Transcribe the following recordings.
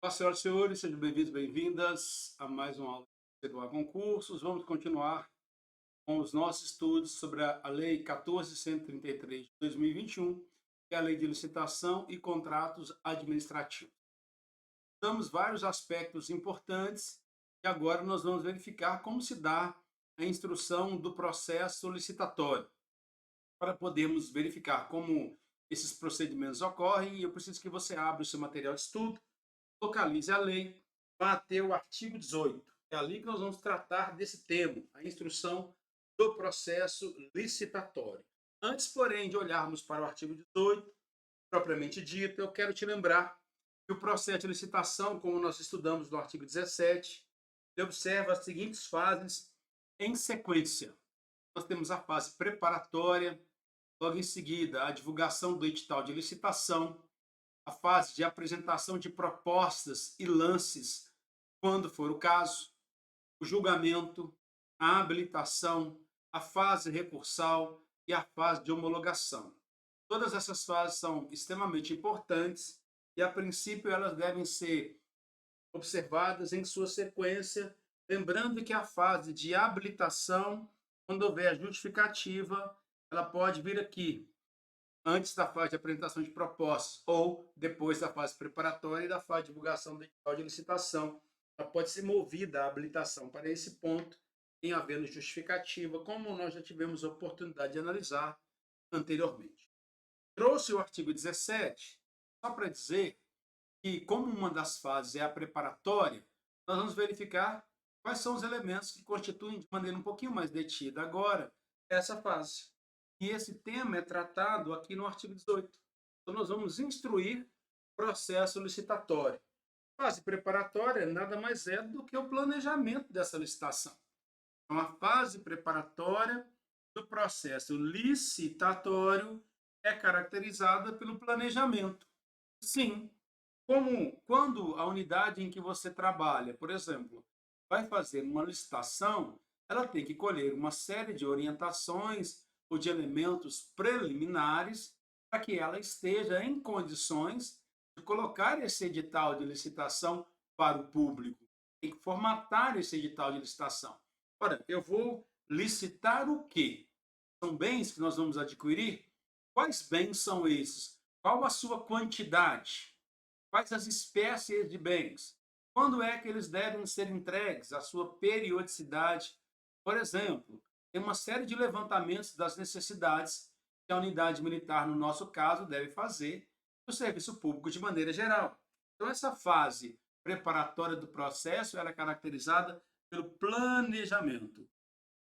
Olá, senhoras e senhores, sejam bem-vindos, bem-vindas a mais uma aula de Eduar Concursos. Vamos continuar com os nossos estudos sobre a Lei 14.133 de 2021, que é a Lei de Licitação e Contratos Administrativos. Damos vários aspectos importantes e agora nós vamos verificar como se dá a instrução do processo licitatório. Para podermos verificar como esses procedimentos ocorrem, eu preciso que você abra o seu material de estudo, localize a lei, vá até o artigo 18. É ali que nós vamos tratar desse tema, a instrução do processo licitatório. Antes, porém, de olharmos para o artigo 18, propriamente dito, eu quero te lembrar que o processo de licitação, como nós estudamos no artigo 17, ele observa as seguintes fases em sequência. Nós temos a fase preparatória, logo em seguida, a divulgação do edital de licitação, a fase de apresentação de propostas e lances, quando for o caso, o julgamento, a habilitação, a fase recursal e a fase de homologação. Todas essas fases são extremamente importantes e, a princípio, elas devem ser observadas em sua sequência, lembrando que a fase de habilitação, quando houver justificativa, ela pode vir aqui antes da fase de apresentação de propostas ou depois da fase preparatória e da fase de divulgação do edital de licitação. Ela pode ser movida a habilitação para esse ponto, em havendo justificativa, como nós já tivemos a oportunidade de analisar anteriormente. Trouxe o artigo 17 só para dizer que, como uma das fases é a preparatória, nós vamos verificar quais são os elementos que constituem, de maneira um pouquinho mais detida agora, essa fase. E esse tema é tratado aqui no artigo 18. Então, nós vamos instruir processo licitatório. Fase preparatória nada mais é do que o planejamento dessa licitação. Então, a fase preparatória do processo licitatório é caracterizada pelo planejamento. Sim, como quando a unidade em que você trabalha, por exemplo, vai fazer uma licitação, ela tem que colher uma série de orientações ou de elementos preliminares para que ela esteja em condições de colocar esse edital de licitação para o público. Tem que formatar esse edital de licitação. Ora, eu vou licitar o quê? São bens que nós vamos adquirir? Quais bens são esses? Qual a sua quantidade? Quais as espécies de bens? Quando é que eles devem ser entregues? A sua periodicidade? Por exemplo, tem uma série de levantamentos das necessidades que a unidade militar, no nosso caso, deve fazer no serviço público de maneira geral. Então, essa fase preparatória do processo ela é caracterizada pelo planejamento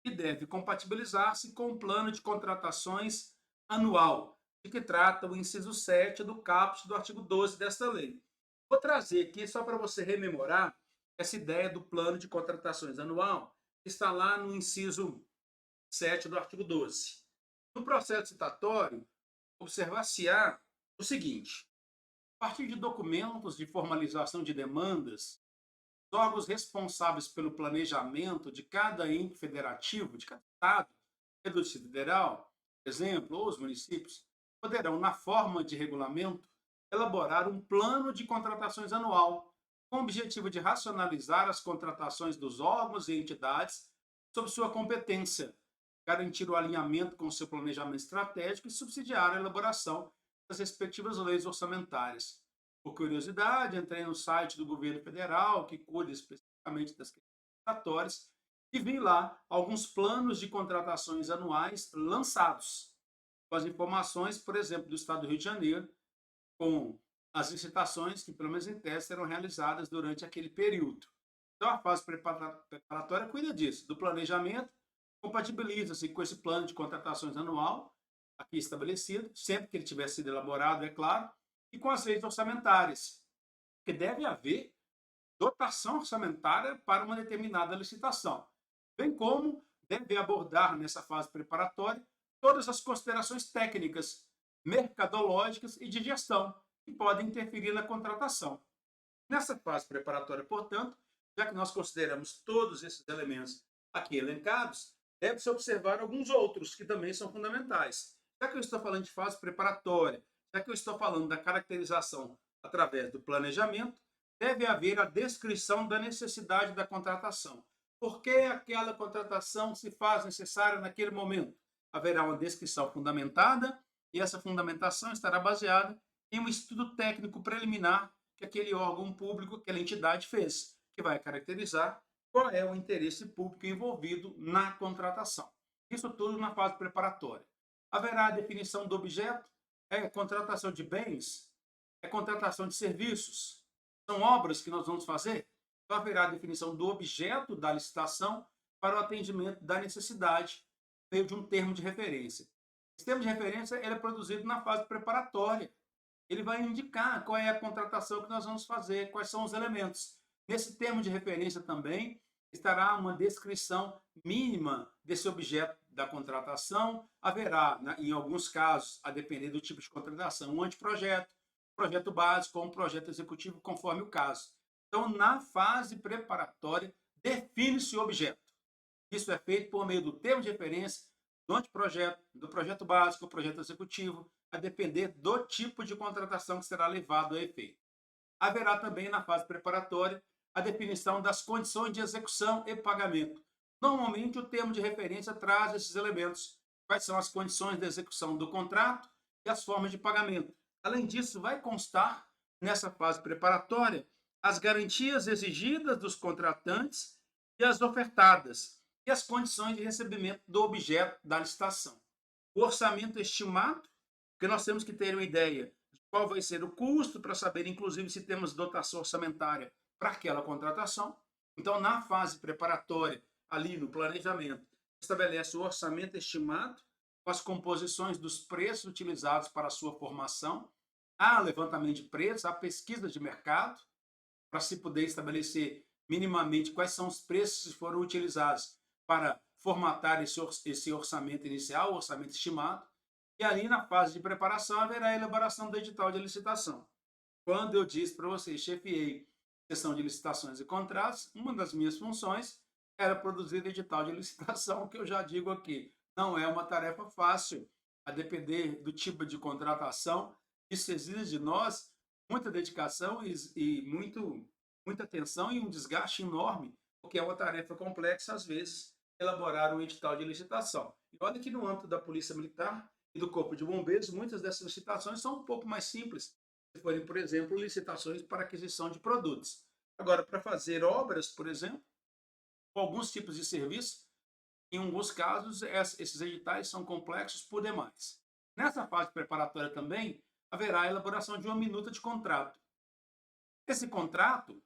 e deve compatibilizar-se com o plano de contratações anual, de que trata o inciso 7 do caput do artigo 12 desta lei. Vou trazer aqui só para você rememorar essa ideia do plano de contratações anual, que está lá no inciso 7 do artigo 12. No processo citatório, observar-se-á o seguinte: a partir de documentos de formalização de demandas, os órgãos responsáveis pelo planejamento de cada ente federativo, de cada estado e do Distrito Federal, por exemplo, ou os municípios, poderão, na forma de regulamento, elaborar um plano de contratações anual, com o objetivo de racionalizar as contratações dos órgãos e entidades sob sua competência, garantir o alinhamento com o seu planejamento estratégico e subsidiar a elaboração das respectivas leis orçamentárias. Por curiosidade, entrei no site do governo federal, que cuida especificamente das questões licitatórias, e vi lá alguns planos de contratações anuais lançados, com as informações, por exemplo, do estado do Rio de Janeiro, com as licitações que, pelo menos em tese, serão realizadas durante aquele período. Então, a fase preparatória cuida disso, do planejamento, compatibiliza-se com esse plano de contratações anual, aqui estabelecido, sempre que ele tiver sido elaborado, é claro, e com as leis orçamentárias, que deve haver dotação orçamentária para uma determinada licitação, bem como deve abordar nessa fase preparatória todas as considerações técnicas, mercadológicas e de gestão que podem interferir na contratação. Nessa fase preparatória, portanto, já que nós consideramos todos esses elementos aqui elencados, deve-se observar alguns outros que também são fundamentais. Já que eu estou falando de fase preparatória, já que eu estou falando da caracterização através do planejamento, deve haver a descrição da necessidade da contratação. Por que aquela contratação se faz necessária naquele momento? Haverá uma descrição fundamentada e essa fundamentação estará baseada em um estudo técnico preliminar que aquele órgão público, aquela entidade fez, que vai caracterizar qual é o interesse público envolvido na contratação. Isso tudo na fase preparatória. Haverá a definição do objeto, é contratação de bens, é contratação de serviços, são obras que nós vamos fazer. Então haverá a definição do objeto da licitação para o atendimento da necessidade por meio de um termo de referência. Esse termo de referência ele é produzido na fase preparatória. Ele vai indicar qual é a contratação que nós vamos fazer, quais são os elementos. Nesse termo de referência também estará uma descrição mínima desse objeto da contratação. Haverá, em alguns casos, a depender do tipo de contratação, um anteprojeto, projeto básico ou um projeto executivo, conforme o caso. Então, na fase preparatória, define-se o objeto. Isso é feito por meio do termo de referência, do anteprojeto, do projeto básico, projeto executivo, a depender do tipo de contratação que será levado a efeito. Haverá também, na fase preparatória, a definição das condições de execução e pagamento. Normalmente, o termo de referência traz esses elementos. Quais são as condições de execução do contrato e as formas de pagamento. Além disso, vai constar, nessa fase preparatória, as garantias exigidas dos contratantes e as ofertadas, e as condições de recebimento do objeto da licitação. O orçamento estimado, porque nós temos que ter uma ideia de qual vai ser o custo para saber, inclusive, se temos dotação orçamentária para aquela contratação. Então, na fase preparatória, ali no planejamento, estabelece o orçamento estimado com as composições dos preços utilizados para a sua formação. Há levantamento de preços, há pesquisa de mercado, para se poder estabelecer minimamente quais são os preços que foram utilizados para formatar esse orçamento inicial, o orçamento estimado. E ali, na fase de preparação, haverá a elaboração do edital de licitação. Quando eu disse para vocês, chefiei sessão de licitações e contratos, uma das minhas funções era produzir edital de licitação, que eu já digo aqui, não é uma tarefa fácil, a depender do tipo de contratação. Isso exige de nós muita dedicação e muita atenção e um desgaste enorme, porque é uma tarefa complexa, às vezes, elaborar um edital de licitação. E olha que no âmbito da Polícia Militar e do Corpo de Bombeiros, muitas dessas licitações são um pouco mais simples, se forem, por exemplo, licitações para aquisição de produtos. Agora, para fazer obras, por exemplo, alguns tipos de serviço, em alguns casos, esses editais são complexos por demais. Nessa fase preparatória também, haverá a elaboração de uma minuta de contrato. Esse contrato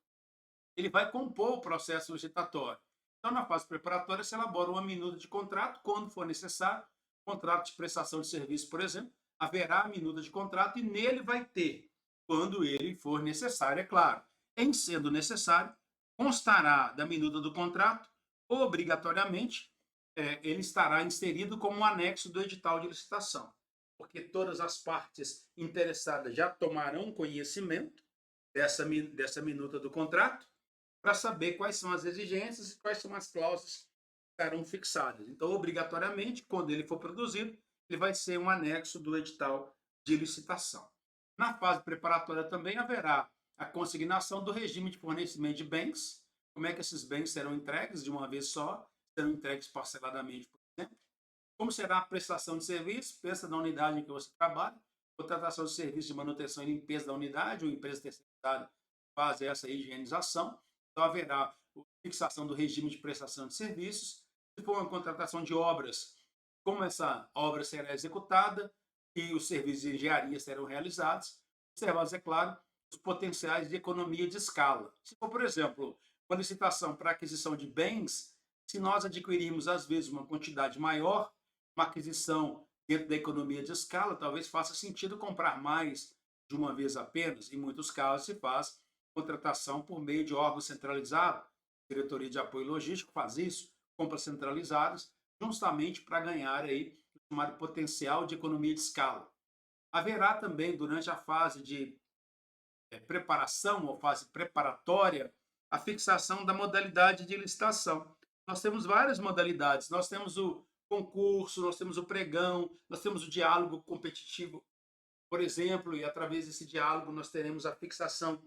ele vai compor o processo licitatório. Então, na fase preparatória, se elabora uma minuta de contrato, quando for necessário, contrato de prestação de serviço, por exemplo, haverá a minuta de contrato e nele vai ter, quando ele for necessário, é claro. Em sendo necessário, constará da minuta do contrato, obrigatoriamente, ele estará inserido como um anexo do edital de licitação, porque todas as partes interessadas já tomarão conhecimento dessa minuta do contrato, para saber quais são as exigências e quais são as cláusulas que estarão fixadas. Então, obrigatoriamente, quando ele for produzido, ele vai ser um anexo do edital de licitação. Na fase preparatória também haverá a consignação do regime de fornecimento de bens, como é que esses bens serão entregues de uma vez só, serão entregues parceladamente, por exemplo. Como será a prestação de serviço, pensa na unidade em que você trabalha, contratação de serviço de manutenção e limpeza da unidade, ou empresa terceirizada faz essa higienização. Então, haverá a fixação do regime de prestação de serviços. Se for uma contratação de obras, como essa obra será executada e os serviços de engenharia serão realizados, observados, é claro, os potenciais de economia de escala. Se for, por exemplo, uma licitação para aquisição de bens, se nós adquirirmos, às vezes, uma quantidade maior, uma aquisição dentro da economia de escala, talvez faça sentido comprar mais de uma vez apenas. Em muitos casos, se faz contratação por meio de órgãos centralizados, diretoria de apoio logístico faz isso, compras centralizadas, justamente para ganhar aí o chamado potencial de economia de escala. Haverá também, durante a fase de preparação ou fase preparatória, a fixação da modalidade de licitação. Nós temos várias modalidades, nós temos o concurso, nós temos o pregão, nós temos o diálogo competitivo, por exemplo, e através desse diálogo nós teremos a fixação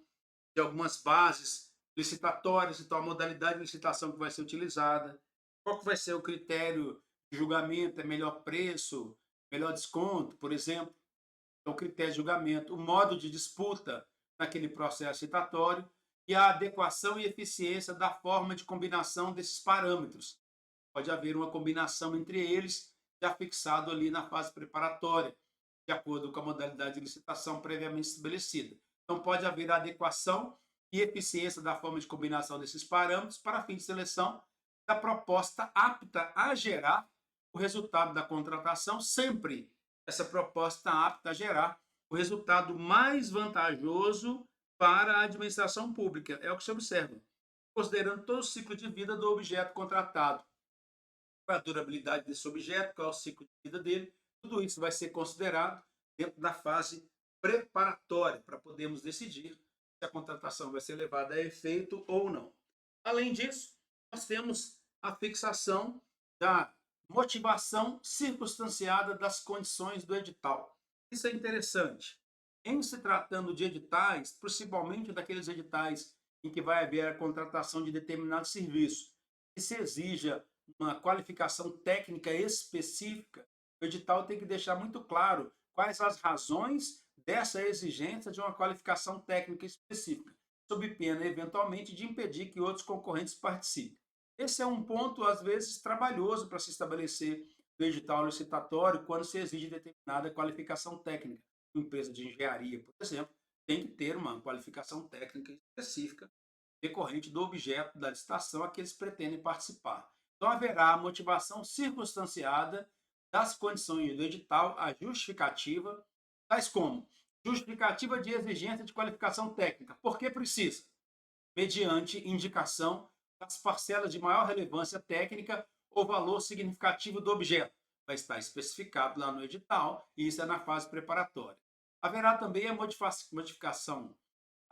de algumas bases licitatórias, então a modalidade de licitação que vai ser utilizada, qual que vai ser o critério de julgamento, é melhor preço, melhor desconto, por exemplo, é o critério de julgamento, o modo de disputa naquele processo licitatório e a adequação e eficiência da forma de combinação desses parâmetros. Pode haver uma combinação entre eles, já fixado ali na fase preparatória, de acordo com a modalidade de licitação previamente estabelecida. Então, pode haver adequação e eficiência da forma de combinação desses parâmetros para fim de seleção da proposta apta a gerar o resultado da contratação, sempre essa proposta apta a gerar o resultado mais vantajoso para a administração pública. É o que se observa, considerando todo o ciclo de vida do objeto contratado. Qual é a durabilidade desse objeto, qual é o ciclo de vida dele, tudo isso vai ser considerado dentro da fase preparatória para podermos decidir se a contratação vai ser levada a efeito ou não. Além disso, nós temos a fixação da motivação circunstanciada das condições do edital. Isso é interessante. Em se tratando de editais, principalmente daqueles editais em que vai haver a contratação de determinado serviço, que se exija uma qualificação técnica específica, o edital tem que deixar muito claro quais as razões dessa exigência de uma qualificação técnica específica, sob pena, eventualmente, de impedir que outros concorrentes participem. Esse é um ponto, às vezes, trabalhoso para se estabelecer no edital licitatório quando se exige determinada qualificação técnica. Uma empresa de engenharia, por exemplo, tem que ter uma qualificação técnica específica decorrente do objeto da licitação a que eles pretendem participar. Então, haverá a motivação circunstanciada das condições do edital, a justificativa, tais como justificativa de exigência de qualificação técnica, porque precisa, mediante indicação das parcelas de maior relevância técnica ou valor significativo do objeto. Vai estar especificado lá no edital, e isso é na fase preparatória. Haverá também a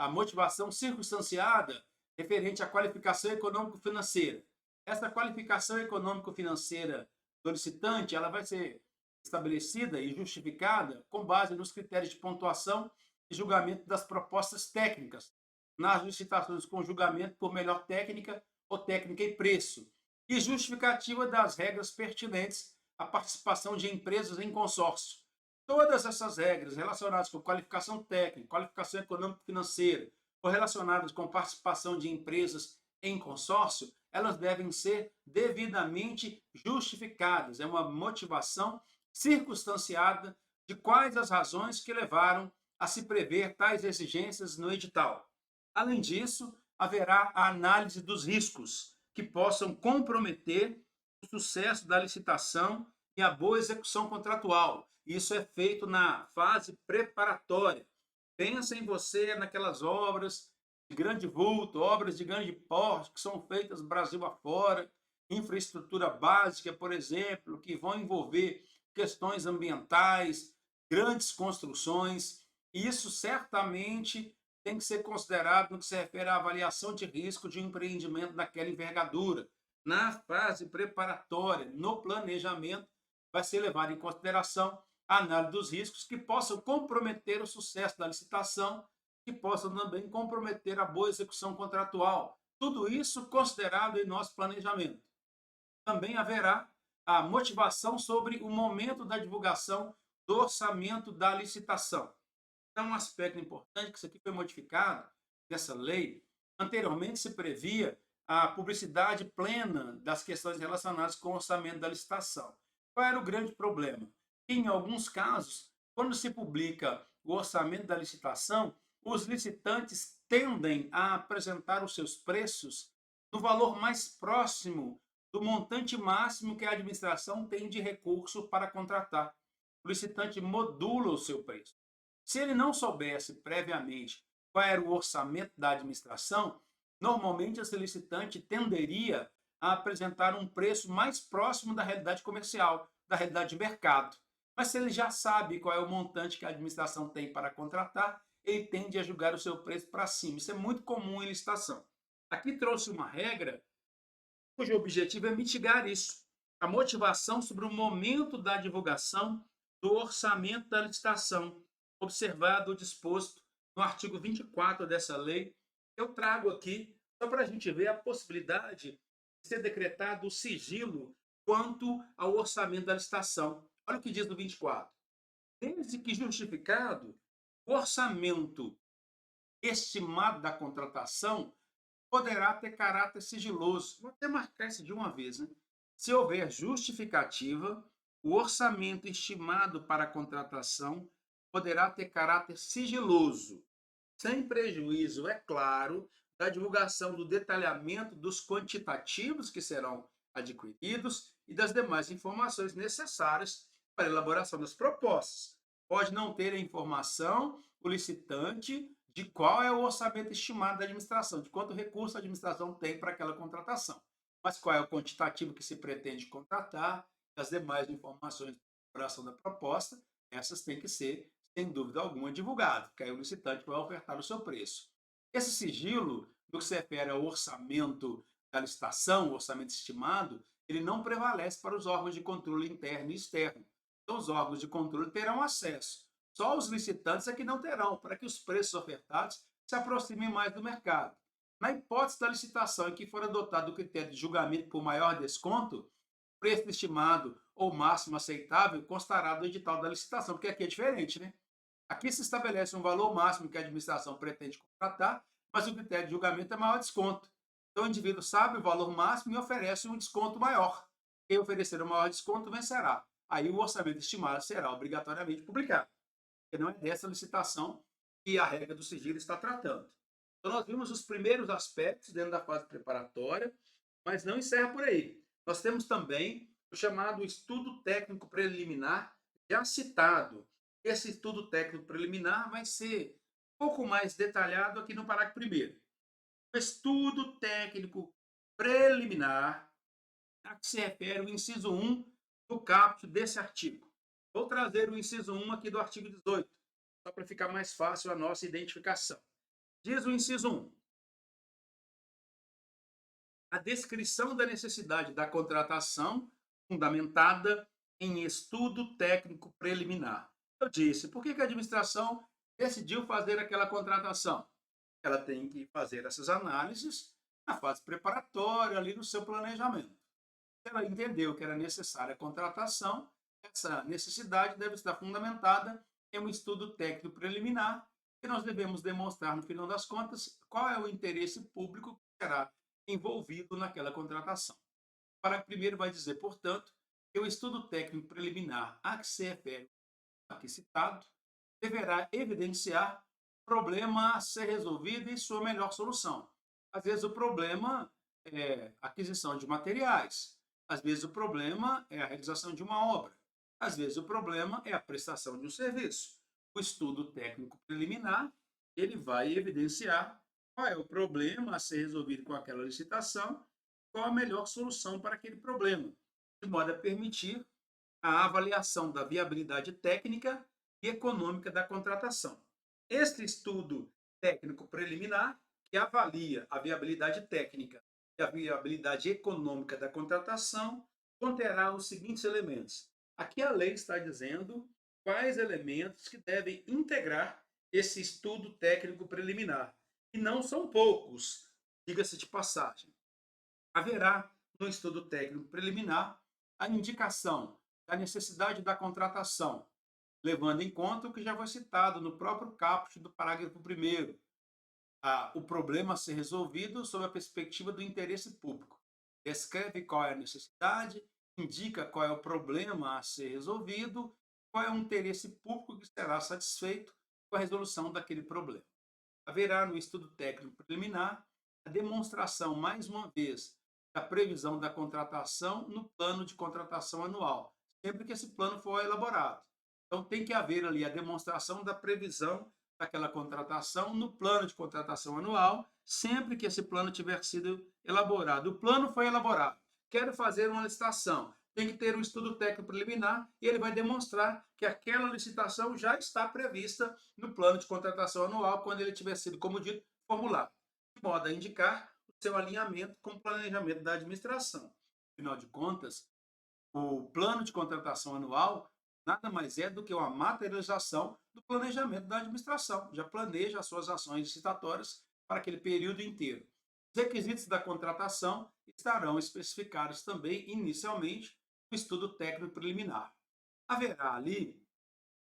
motivação circunstanciada referente à qualificação econômico-financeira. Essa qualificação econômico-financeira do licitante, ela vai ser estabelecida e justificada com base nos critérios de pontuação e julgamento das propostas técnicas, nas licitações com julgamento por melhor técnica ou técnica e preço, e justificativa das regras pertinentes à participação de empresas em consórcio. Todas essas regras relacionadas com qualificação técnica, qualificação econômico-financeira ou relacionadas com participação de empresas em consórcio, elas devem ser devidamente justificadas. É uma motivação circunstanciada de quais as razões que levaram a se prever tais exigências no edital. Além disso, haverá a análise dos riscos que possam comprometer o sucesso da licitação e a boa execução contratual. Isso é feito na fase preparatória. Pensa em você naquelas obras de grande vulto, obras de grande porte que são feitas Brasil afora, infraestrutura básica, por exemplo, que vão envolver questões ambientais, grandes construções, e isso certamente tem que ser considerado no que se refere à avaliação de risco de um empreendimento daquela envergadura. Na fase preparatória, no planejamento, vai ser levado em consideração a análise dos riscos que possam comprometer o sucesso da licitação, que possam também comprometer a boa execução contratual. Tudo isso considerado em nosso planejamento. Também haverá a motivação sobre o momento da divulgação do orçamento da licitação. Então, um aspecto importante que isso aqui foi modificado nessa lei. Anteriormente se previa a publicidade plena das questões relacionadas com o orçamento da licitação. Qual era o grande problema? Em alguns casos, quando se publica o orçamento da licitação, os licitantes tendem a apresentar os seus preços no valor mais próximo do montante máximo que a administração tem de recurso para contratar. O licitante modula o seu preço. Se ele não soubesse previamente qual era o orçamento da administração, normalmente esse licitante tenderia a apresentar um preço mais próximo da realidade comercial, da realidade de mercado. Mas se ele já sabe qual é o montante que a administração tem para contratar, ele tende a julgar o seu preço para cima. Isso é muito comum em licitação. Aqui trouxe uma regra cujo objetivo é mitigar isso. A motivação sobre o momento da divulgação do orçamento da licitação, observado o disposto no artigo 24 dessa lei, eu trago aqui só para a gente ver a possibilidade de ser decretado o sigilo quanto ao orçamento da licitação. Olha o que diz no 24. Desde que justificado, o orçamento estimado da contratação poderá ter caráter sigiloso. Vou até marcar isso de uma vez, né? Se houver justificativa, o orçamento estimado para a contratação poderá ter caráter sigiloso, sem prejuízo, é claro, da divulgação do detalhamento dos quantitativos que serão adquiridos e das demais informações necessárias para a elaboração das propostas. Pode não ter a informação, o licitante, de qual é o orçamento estimado da administração, de quanto recurso a administração tem para aquela contratação. Mas qual é o quantitativo que se pretende contratar, as demais informações de elaboração da proposta, essas têm que ser, sem dúvida alguma, divulgadas, porque aí o licitante vai ofertar o seu preço. Esse sigilo, no que se refere ao orçamento da licitação, o orçamento estimado, ele não prevalece para os órgãos de controle interno e externo. Então, os órgãos de controle terão acesso. Só os licitantes é que não terão, para que os preços ofertados se aproximem mais do mercado. Na hipótese da licitação em que for adotado o critério de julgamento por maior desconto, o preço estimado ou máximo aceitável constará do edital da licitação, porque aqui é diferente, né? Aqui se estabelece um valor máximo que a administração pretende contratar, mas o critério de julgamento é maior desconto. Então, o indivíduo sabe o valor máximo e oferece um desconto maior. Quem oferecer o maior desconto vencerá. Aí o orçamento estimado será obrigatoriamente publicado, porque não é dessa licitação que a regra do sigilo está tratando. Então, nós vimos os primeiros aspectos dentro da fase preparatória, mas não encerra por aí. Nós temos também o chamado estudo técnico preliminar, já citado. Esse estudo técnico preliminar vai ser um pouco mais detalhado aqui no parágrafo 1º. O estudo técnico preliminar a que se refere o inciso 1 do caput desse artigo. Vou trazer o inciso 1 aqui do artigo 18, só para ficar mais fácil a nossa identificação. Diz o inciso 1. A descrição da necessidade da contratação fundamentada em estudo técnico preliminar. Eu disse, por que a administração decidiu fazer aquela contratação? Ela tem que fazer essas análises na fase preparatória, ali no seu planejamento. Se ela entendeu que era necessária a contratação, essa necessidade deve estar fundamentada em um estudo técnico preliminar, e nós devemos demonstrar, no final das contas, qual é o interesse público que será envolvido naquela contratação. O parágrafo primeiro vai dizer, portanto, que o estudo técnico preliminar a que se refere aqui citado deverá evidenciar o problema a ser resolvido e sua melhor solução. Às vezes o problema é a aquisição de materiais, às vezes o problema é a realização de uma obra, às vezes o problema é a prestação de um serviço. O estudo técnico preliminar, ele vai evidenciar qual é o problema a ser resolvido com aquela licitação, qual a melhor solução para aquele problema, de modo a permitir a avaliação da viabilidade técnica e econômica da contratação. Este estudo técnico preliminar, que avalia a viabilidade técnica e a viabilidade econômica da contratação, conterá os seguintes elementos. Aqui a lei está dizendo quais elementos que devem integrar esse estudo técnico preliminar. E não são poucos, diga-se de passagem. Haverá, no estudo técnico preliminar, a indicação da necessidade da contratação, levando em conta o que já foi citado no próprio caput do parágrafo 1º, o problema a ser resolvido sob a perspectiva do interesse público. Descreve qual é a necessidade, indica qual é o problema a ser resolvido, qual é o interesse público que será satisfeito com a resolução daquele problema. Haverá no estudo técnico preliminar a demonstração, mais uma vez, da previsão da contratação no plano de contratação anual, sempre que esse plano for elaborado. Então, tem que haver ali a demonstração da previsão daquela contratação no plano de contratação anual, sempre que esse plano tiver sido elaborado. O plano foi elaborado. Quero fazer uma licitação. Tem que ter um estudo técnico preliminar e ele vai demonstrar que aquela licitação já está prevista no plano de contratação anual quando ele tiver sido, como dito, formulado, de modo a indicar o seu alinhamento com o planejamento da administração. Afinal de contas, o plano de contratação anual nada mais é do que uma materialização do planejamento da administração. Já planeja as suas ações licitatórias para aquele período inteiro. Os requisitos da contratação estarão especificados também inicialmente no estudo técnico preliminar. Haverá ali,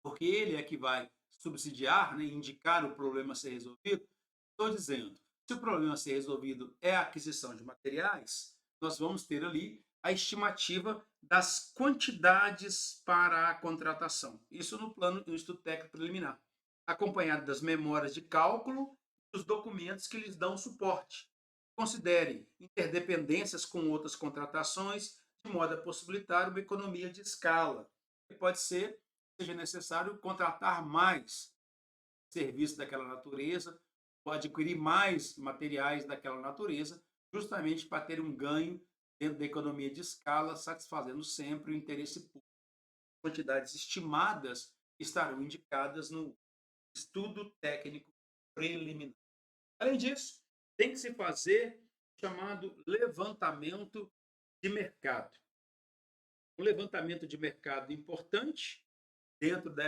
porque ele é que vai subsidiar, né, indicar o problema a ser resolvido, estou dizendo, se o problema a ser resolvido é a aquisição de materiais, nós vamos ter ali a estimativa das quantidades para a contratação. Isso no plano do estudo técnico preliminar, acompanhado das memórias de cálculo e dos documentos que lhes dão suporte. Considere interdependências com outras contratações, de modo a possibilitar uma economia de escala. E pode ser que seja necessário contratar mais serviços daquela natureza, ou adquirir mais materiais daquela natureza, justamente para ter um ganho dentro da economia de escala, satisfazendo sempre o interesse público. Quantidades estimadas estarão indicadas no estudo técnico preliminar. Além disso, tem que se fazer o chamado levantamento de mercado. Um levantamento de mercado importante dentro do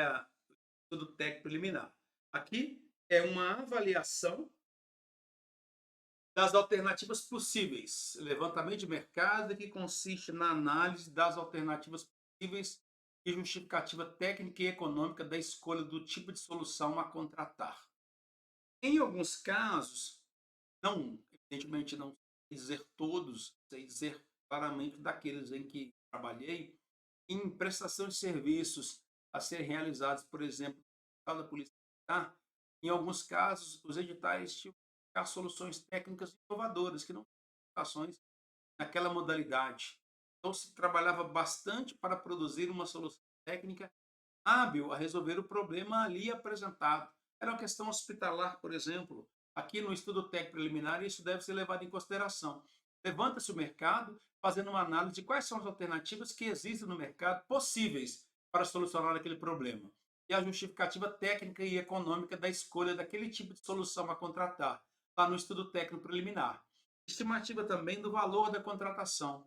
estudo técnico preliminar. Aqui é uma avaliação das alternativas possíveis. Levantamento de mercado que consiste na análise das alternativas possíveis e justificativa técnica e econômica da escolha do tipo de solução a contratar. Em alguns casos, não, evidentemente não sei dizer todos, sei dizer claramente daqueles em que trabalhei, em prestação de serviços a serem realizados, por exemplo, da Polícia Militar, em alguns casos, os editais tinham que buscar soluções técnicas inovadoras, que não tinham ações naquela modalidade. Então, se trabalhava bastante para produzir uma solução técnica hábil a resolver o problema ali apresentado. Era uma questão hospitalar, por exemplo. Aqui no estudo técnico preliminar, isso deve ser levado em consideração. Levanta-se o mercado, fazendo uma análise de quais são as alternativas que existem no mercado possíveis para solucionar aquele problema. E a justificativa técnica e econômica da escolha daquele tipo de solução a contratar, lá no estudo técnico preliminar. Estimativa também do valor da contratação.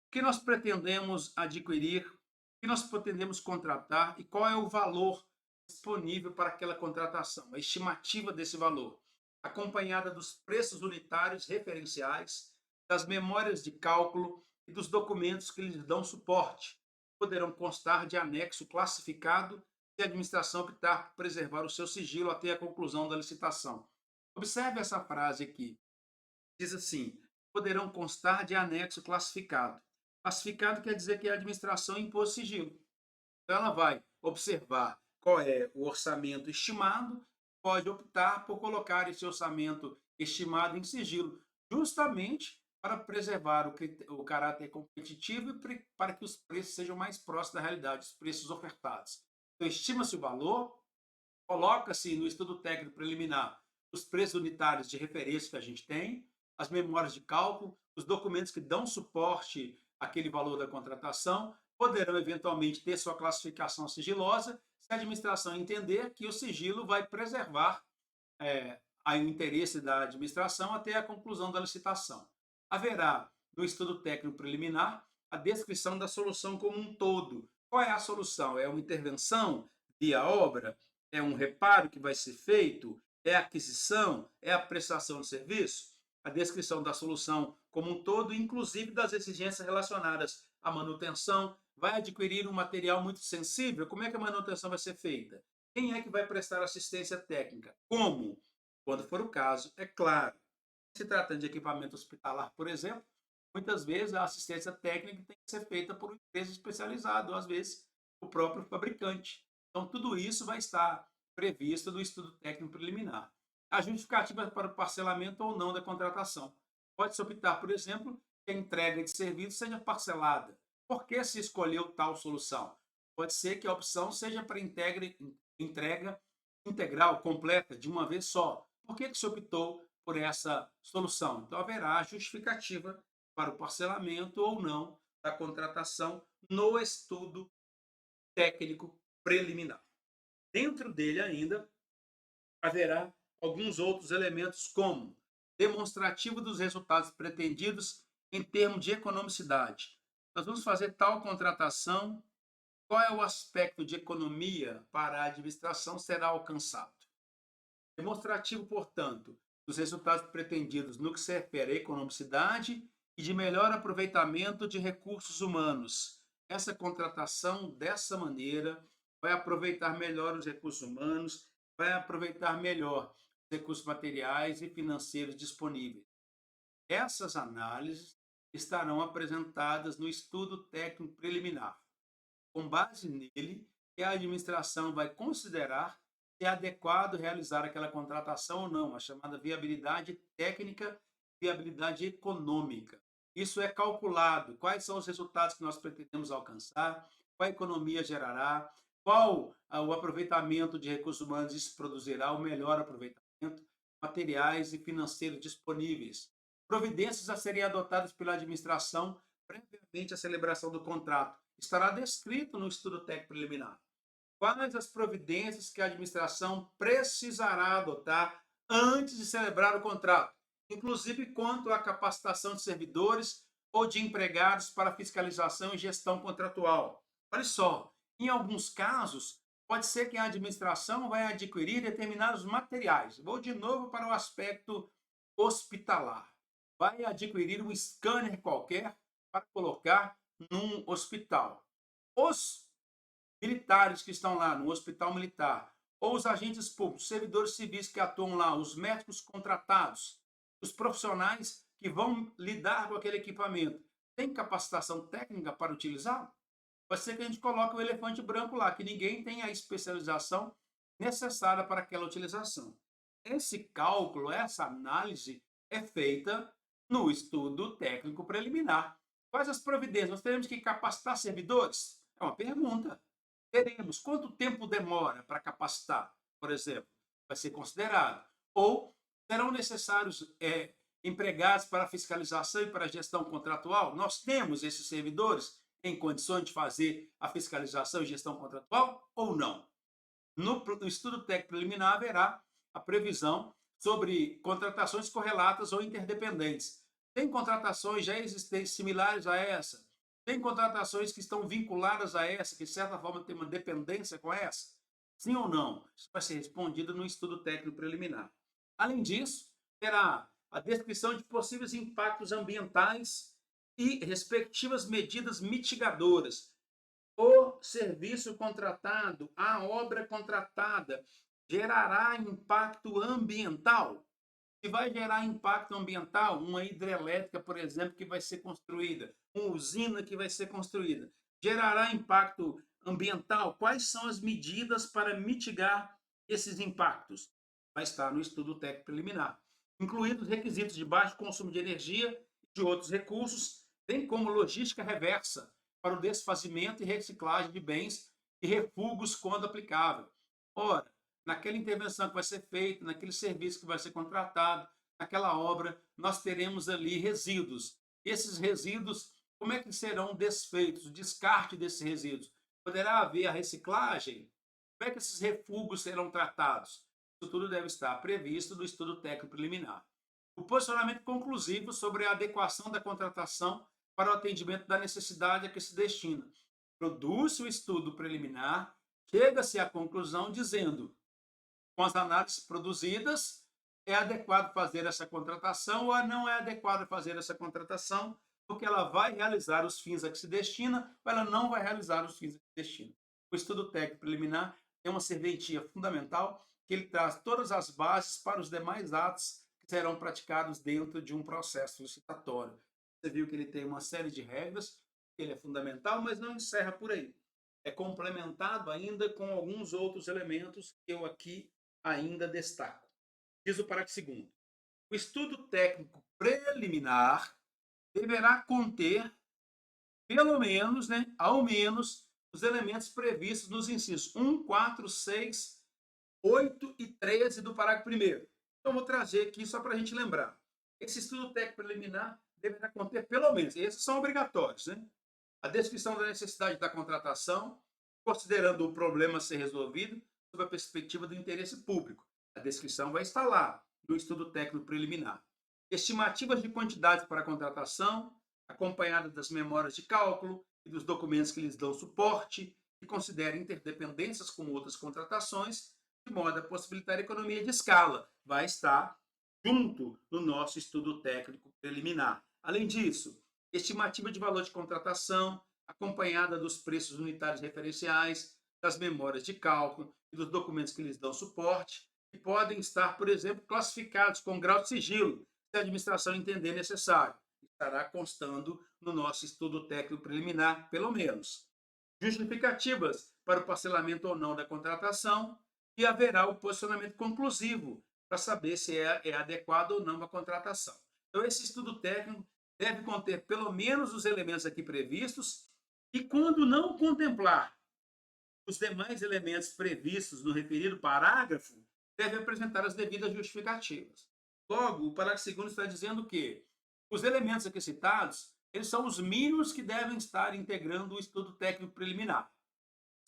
O que nós pretendemos adquirir, o que nós pretendemos contratar e qual é o valor disponível para aquela contratação, a estimativa desse valor, acompanhada dos preços unitários referenciais, das memórias de cálculo e dos documentos que lhes dão suporte. Poderão constar de anexo classificado se a administração optar por preservar o seu sigilo até a conclusão da licitação. Observe essa frase aqui. Diz assim: poderão constar de anexo classificado. Classificado quer dizer que a administração impôs sigilo. Então, ela vai observar qual é o orçamento estimado, pode optar por colocar esse orçamento estimado em sigilo, justamente para preservar o caráter competitivo e para que os preços sejam mais próximos da realidade, os preços ofertados. Então, estima-se o valor, coloca-se no estudo técnico preliminar os preços unitários de referência que a gente tem, as memórias de cálculo, os documentos que dão suporte àquele valor da contratação, poderão eventualmente ter sua classificação sigilosa, se a administração entender que o sigilo vai preservar o interesse da administração até a conclusão da licitação. Haverá, no estudo técnico preliminar, a descrição da solução como um todo. Qual é a solução? É uma intervenção via obra? É um reparo que vai ser feito? É a aquisição? É a prestação de serviço? A descrição da solução como um todo, inclusive das exigências relacionadas à manutenção. Vai adquirir um material muito sensível? Como é que a manutenção vai ser feita? Quem é que vai prestar assistência técnica? Como? Quando for o caso, é claro. Se tratando de equipamento hospitalar, por exemplo, muitas vezes a assistência técnica tem que ser feita por uma empresa especializada, ou às vezes o próprio fabricante. Então, tudo isso vai estar previsto no estudo técnico preliminar. A justificativa para o parcelamento ou não da contratação. Pode-se optar, por exemplo, que a entrega de serviço seja parcelada. Por que se escolheu tal solução? Pode ser que a opção seja para entrega integral, completa, de uma vez só. Por que se optou por essa solução? Então, haverá justificativa para o parcelamento ou não da contratação no estudo técnico preliminar. Dentro dele ainda haverá alguns outros elementos como demonstrativo dos resultados pretendidos em termos de economicidade. Nós vamos fazer tal contratação, qual é o aspecto de economia para a administração será alcançado. Demonstrativo, portanto, dos resultados pretendidos no que se refere à economicidade e de melhor aproveitamento de recursos humanos. Essa contratação, dessa maneira, vai aproveitar melhor os recursos humanos, vai aproveitar melhor os recursos materiais e financeiros disponíveis. Essas análises estarão apresentadas no estudo técnico preliminar. Com base nele, a administração vai considerar se é adequado realizar aquela contratação ou não, a chamada viabilidade técnica, viabilidade econômica. Isso é calculado, quais são os resultados que nós pretendemos alcançar, qual economia gerará, qual o aproveitamento de recursos humanos isso produzirá, o melhor aproveitamento, materiais e financeiros disponíveis. Providências a serem adotadas pela administração previamente à celebração do contrato. Estará descrito no estudo técnico preliminar. Quais as providências que a administração precisará adotar antes de celebrar o contrato, inclusive quanto à capacitação de servidores ou de empregados para fiscalização e gestão contratual. Olha só, em alguns casos, pode ser que a administração vai adquirir determinados materiais. Vou de novo para o aspecto hospitalar. Vai adquirir um scanner qualquer para colocar num hospital. Os militares que estão lá no hospital militar, ou os agentes públicos, servidores civis que atuam lá, os médicos contratados, os profissionais que vão lidar com aquele equipamento, têm capacitação técnica para utilizá-lo? Pode ser que a gente coloque o elefante branco lá, que ninguém tem a especialização necessária para aquela utilização. Esse cálculo, essa análise é feita no estudo técnico preliminar. Quais as providências? Nós teremos que capacitar servidores? É uma pergunta. Teremos. Quanto tempo demora para capacitar, por exemplo? Vai ser considerado. Ou serão necessários empregados para fiscalização e para gestão contratual? Nós temos esses servidores em condições de fazer a fiscalização e gestão contratual ou não? No estudo técnico preliminar haverá a previsão sobre contratações correlatas ou interdependentes. Tem contratações já existentes similares a essa? Tem contratações que estão vinculadas a essa, que de certa forma tem uma dependência com essa? Sim ou não? Isso vai ser respondido no estudo técnico preliminar. Além disso, terá a descrição de possíveis impactos ambientais e respectivas medidas mitigadoras. O serviço contratado, a obra contratada, gerará impacto ambiental? Se vai gerar impacto ambiental, uma hidrelétrica, por exemplo, que vai ser construída, uma usina que vai ser construída, gerará impacto ambiental? Quais são as medidas para mitigar esses impactos? Vai estar no estudo técnico preliminar, incluindo requisitos de baixo consumo de energia e de outros recursos, bem como logística reversa para o desfazimento e reciclagem de bens e refugos quando aplicável. Ora, naquela intervenção que vai ser feita, naquele serviço que vai ser contratado, naquela obra, nós teremos ali resíduos. Esses resíduos, como é que serão desfeitos? O descarte desses resíduos? Poderá haver a reciclagem? Como é que esses refugos serão tratados? Isso tudo deve estar previsto no estudo técnico preliminar. O posicionamento conclusivo sobre a adequação da contratação para o atendimento da necessidade a que se destina. Produz-se o estudo preliminar, chega-se à conclusão dizendo: com as análises produzidas, é adequado fazer essa contratação ou não é adequado fazer essa contratação, porque ela vai realizar os fins a que se destina ou ela não vai realizar os fins a que se destina. O estudo técnico preliminar é uma serventia fundamental que ele traz todas as bases para os demais atos que serão praticados dentro de um processo licitatório. Você viu que ele tem uma série de regras, ele é fundamental, mas não encerra por aí. É complementado ainda com alguns outros elementos que eu aqui ainda destaco. Diz o parágrafo 2º. O estudo técnico preliminar deverá conter, pelo menos, ao menos, os elementos previstos nos incisos 1, 4, 6, 8 e 13 do parágrafo 1º. Então, vou trazer aqui só para a gente lembrar. Esse estudo técnico preliminar deverá conter, pelo menos, esses são obrigatórios, a descrição da necessidade da contratação, considerando o problema a ser resolvido sob a perspectiva do interesse público. A descrição vai estar lá no estudo técnico preliminar. Estimativas de quantidades para a contratação, acompanhadas das memórias de cálculo e dos documentos que lhes dão suporte, que considerem interdependências com outras contratações, de modo a possibilitar economia de escala. Vai estar junto no nosso estudo técnico preliminar. Além disso, estimativa de valor de contratação, acompanhada dos preços unitários referenciais, das memórias de cálculo e dos documentos que lhes dão suporte, que podem estar, por exemplo, classificados com grau de sigilo, se a administração entender necessário. Estará constando no nosso estudo técnico preliminar, pelo menos. Justificativas para o parcelamento ou não da contratação e haverá o posicionamento conclusivo para saber se é adequado ou não a contratação. Então, esse estudo técnico deve conter pelo menos os elementos aqui previstos e, quando não contemplar os demais elementos previstos no referido parágrafo, deve apresentar as devidas justificativas. Logo, o parágrafo 2º está dizendo que os elementos aqui citados, eles são os mínimos que devem estar integrando o estudo técnico preliminar.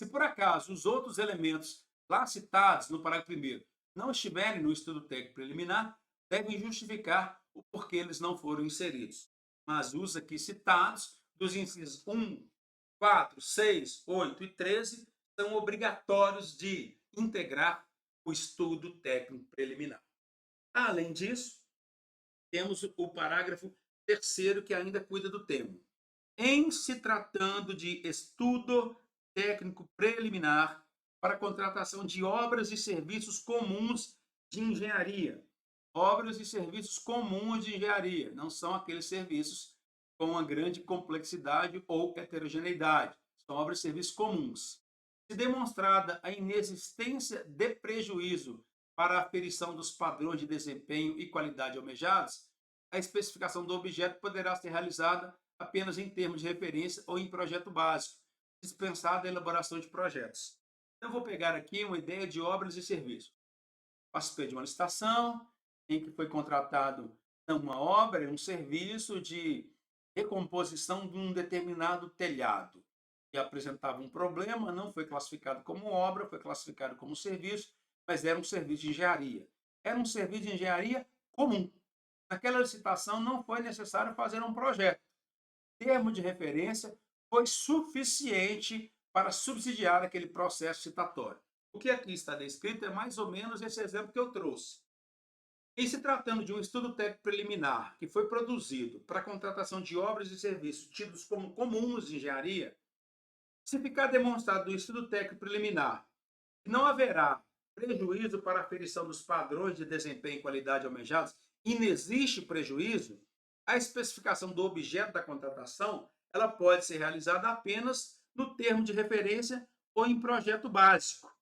Se por acaso os outros elementos lá citados no parágrafo 1º não estiverem no estudo técnico preliminar, devem justificar o porquê eles não foram inseridos. Mas os aqui citados, dos incisos 1, 4, 6, 8 e 13, são obrigatórios de integrar o estudo técnico preliminar. Além disso, temos o parágrafo 3º, que ainda cuida do tema. Em se tratando de estudo técnico preliminar para a contratação de obras e serviços comuns de engenharia. Obras e serviços comuns de engenharia, não são aqueles serviços com uma grande complexidade ou heterogeneidade. São obras e serviços comuns. Se demonstrada a inexistência de prejuízo para a aferição dos padrões de desempenho e qualidade almejados, a especificação do objeto poderá ser realizada apenas em termos de referência ou em projeto básico, dispensada a elaboração de projetos. Então, eu vou pegar aqui uma ideia de obras e serviços. Participei de uma licitação em que foi contratado uma obra e um serviço de recomposição de um determinado telhado, que apresentava um problema, não foi classificado como obra, foi classificado como serviço, mas era um serviço de engenharia. Era um serviço de engenharia comum. Naquela licitação não foi necessário fazer um projeto. O termo de referência foi suficiente para subsidiar aquele processo citatório. O que aqui está descrito é mais ou menos esse exemplo que eu trouxe. Em se tratando de um estudo técnico preliminar que foi produzido para a contratação de obras e serviços tidos como comuns de engenharia, se ficar demonstrado no estudo técnico preliminar que não haverá prejuízo para a aferição dos padrões de desempenho e qualidade almejados, e não existe prejuízo, a especificação do objeto da contratação ela pode ser realizada apenas no termo de referência ou em projeto básico,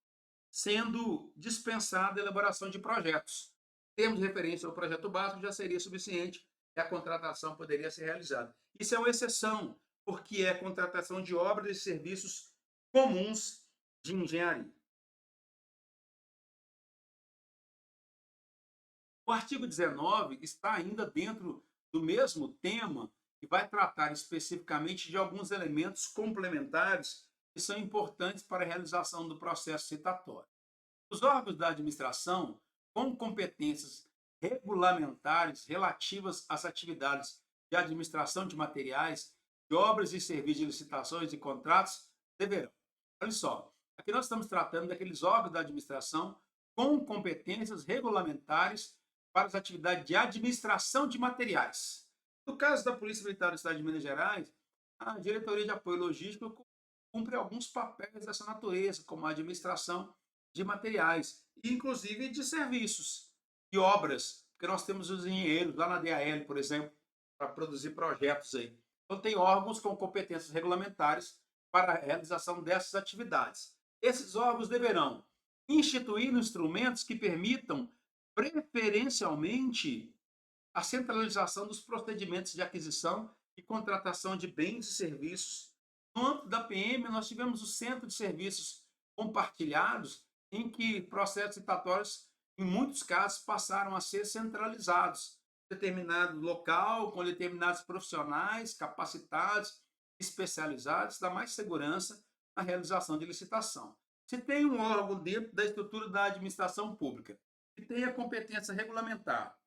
sendo dispensada a elaboração de projetos. Termo de referência ou projeto básico já seria suficiente e a contratação poderia ser realizada. Isso é uma exceção, porque é contratação de obras e serviços comuns de engenharia. O artigo 19 está ainda dentro do mesmo tema e vai tratar especificamente de alguns elementos complementares que são importantes para a realização do processo citatório. Os órgãos da administração, com competências regulamentares relativas às atividades de administração de materiais, de obras e serviços de licitações e contratos, deverão. Olha só, aqui nós estamos tratando daqueles órgãos da administração com competências regulamentares para as atividades de administração de materiais. No caso da Polícia Militar do Estado de Minas Gerais, a Diretoria de Apoio Logístico cumpre alguns papéis dessa natureza, como a administração de materiais, e inclusive de serviços e obras, porque nós temos os engenheiros lá na DAL, por exemplo, para produzir projetos aí. Então, tem órgãos com competências regulamentares para a realização dessas atividades. Esses órgãos deverão instituir instrumentos que permitam preferencialmente a centralização dos procedimentos de aquisição e contratação de bens e serviços. No âmbito da PM, nós tivemos o Centro de Serviços Compartilhados, em que processos citatórios, em muitos casos, passaram a ser centralizados. Determinado local, com determinados profissionais capacitados, especializados, dá mais segurança na realização de licitação. Se tem um órgão dentro da estrutura da administração pública que tenha competência regulamentar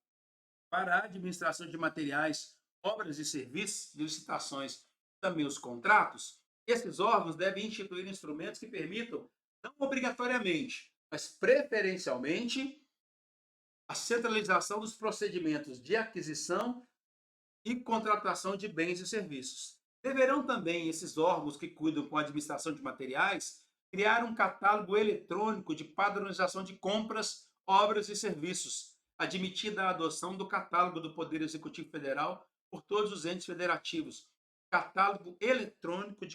para a administração de materiais, obras e serviços, de licitações, também os contratos, esses órgãos devem instituir instrumentos que permitam, não obrigatoriamente, mas preferencialmente, a centralização dos procedimentos de aquisição e contratação de bens e serviços. Deverão também esses órgãos que cuidam com a administração de materiais criar um catálogo eletrônico de padronização de compras, obras e serviços, admitida a adoção do catálogo do Poder Executivo Federal por todos os entes federativos. Catálogo eletrônico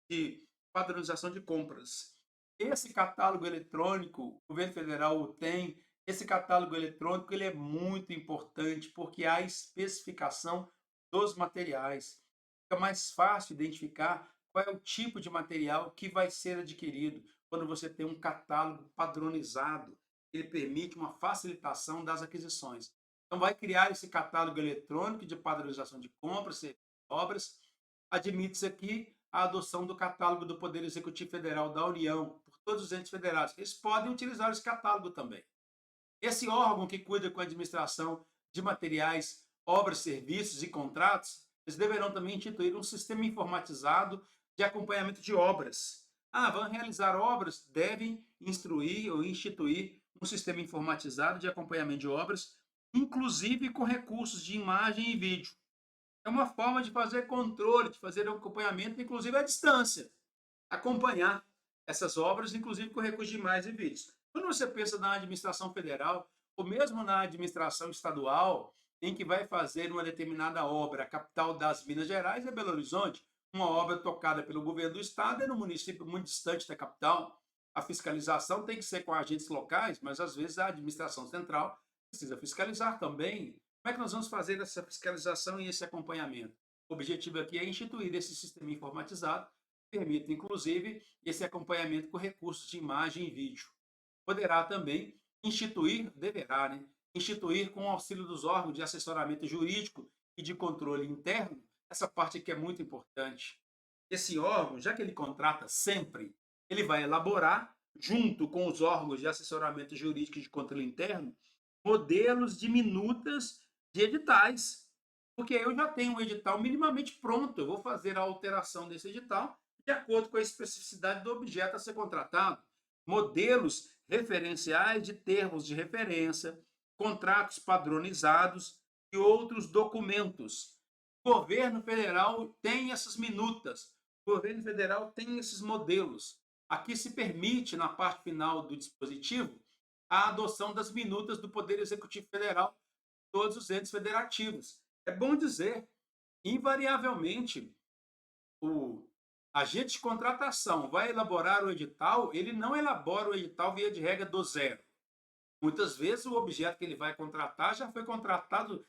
de padronização de compras. Esse catálogo eletrônico, o governo federal o tem. Esse catálogo eletrônico ele é muito importante porque há especificação dos materiais. Fica mais fácil identificar qual é o tipo de material que vai ser adquirido quando você tem um catálogo padronizado. Ele permite uma facilitação das aquisições. Então, vai criar esse catálogo eletrônico de padronização de compras e obras. Admite-se aqui a adoção do catálogo do Poder Executivo Federal da União por todos os entes federados. Eles podem utilizar esse catálogo também. Esse órgão que cuida com a administração de materiais, obras, serviços e contratos, eles deverão também instituir um sistema informatizado de acompanhamento de obras. Vão realizar obras, devem instruir ou instituir um sistema informatizado de acompanhamento de obras, inclusive com recursos de imagem e vídeo. É uma forma de fazer controle, de fazer acompanhamento, inclusive à distância. Acompanhar essas obras, inclusive com recursos de imagem e vídeos. Quando você pensa na administração federal, ou mesmo na administração estadual, em que vai fazer uma determinada obra, a capital das Minas Gerais é Belo Horizonte, uma obra tocada pelo governo do estado é no município muito distante da capital. A fiscalização tem que ser com agentes locais, mas às vezes a administração central precisa fiscalizar também. Como é que nós vamos fazer essa fiscalização e esse acompanhamento? O objetivo aqui é instituir esse sistema informatizado, que permite, inclusive, esse acompanhamento com recursos de imagem e vídeo. Poderá também instituir, deverá, né? Instituir com o auxílio dos órgãos de assessoramento jurídico e de controle interno, essa parte aqui é muito importante. Esse órgão, já que ele contrata sempre, ele vai elaborar, junto com os órgãos de assessoramento jurídico e de controle interno, modelos de minutas de editais. Porque eu já tenho um edital minimamente pronto, eu vou fazer a alteração desse edital de acordo com a especificidade do objeto a ser contratado. Modelos referenciais de termos de referência, contratos padronizados e outros documentos. O governo federal tem essas minutas, o governo federal tem esses modelos. Aqui se permite, na parte final do dispositivo, a adoção das minutas do Poder Executivo Federal, todos os entes federativos. É bom dizer, invariavelmente, o agente de contratação vai elaborar o edital, ele não elabora o edital via de regra do zero. Muitas vezes o objeto que ele vai contratar já foi contratado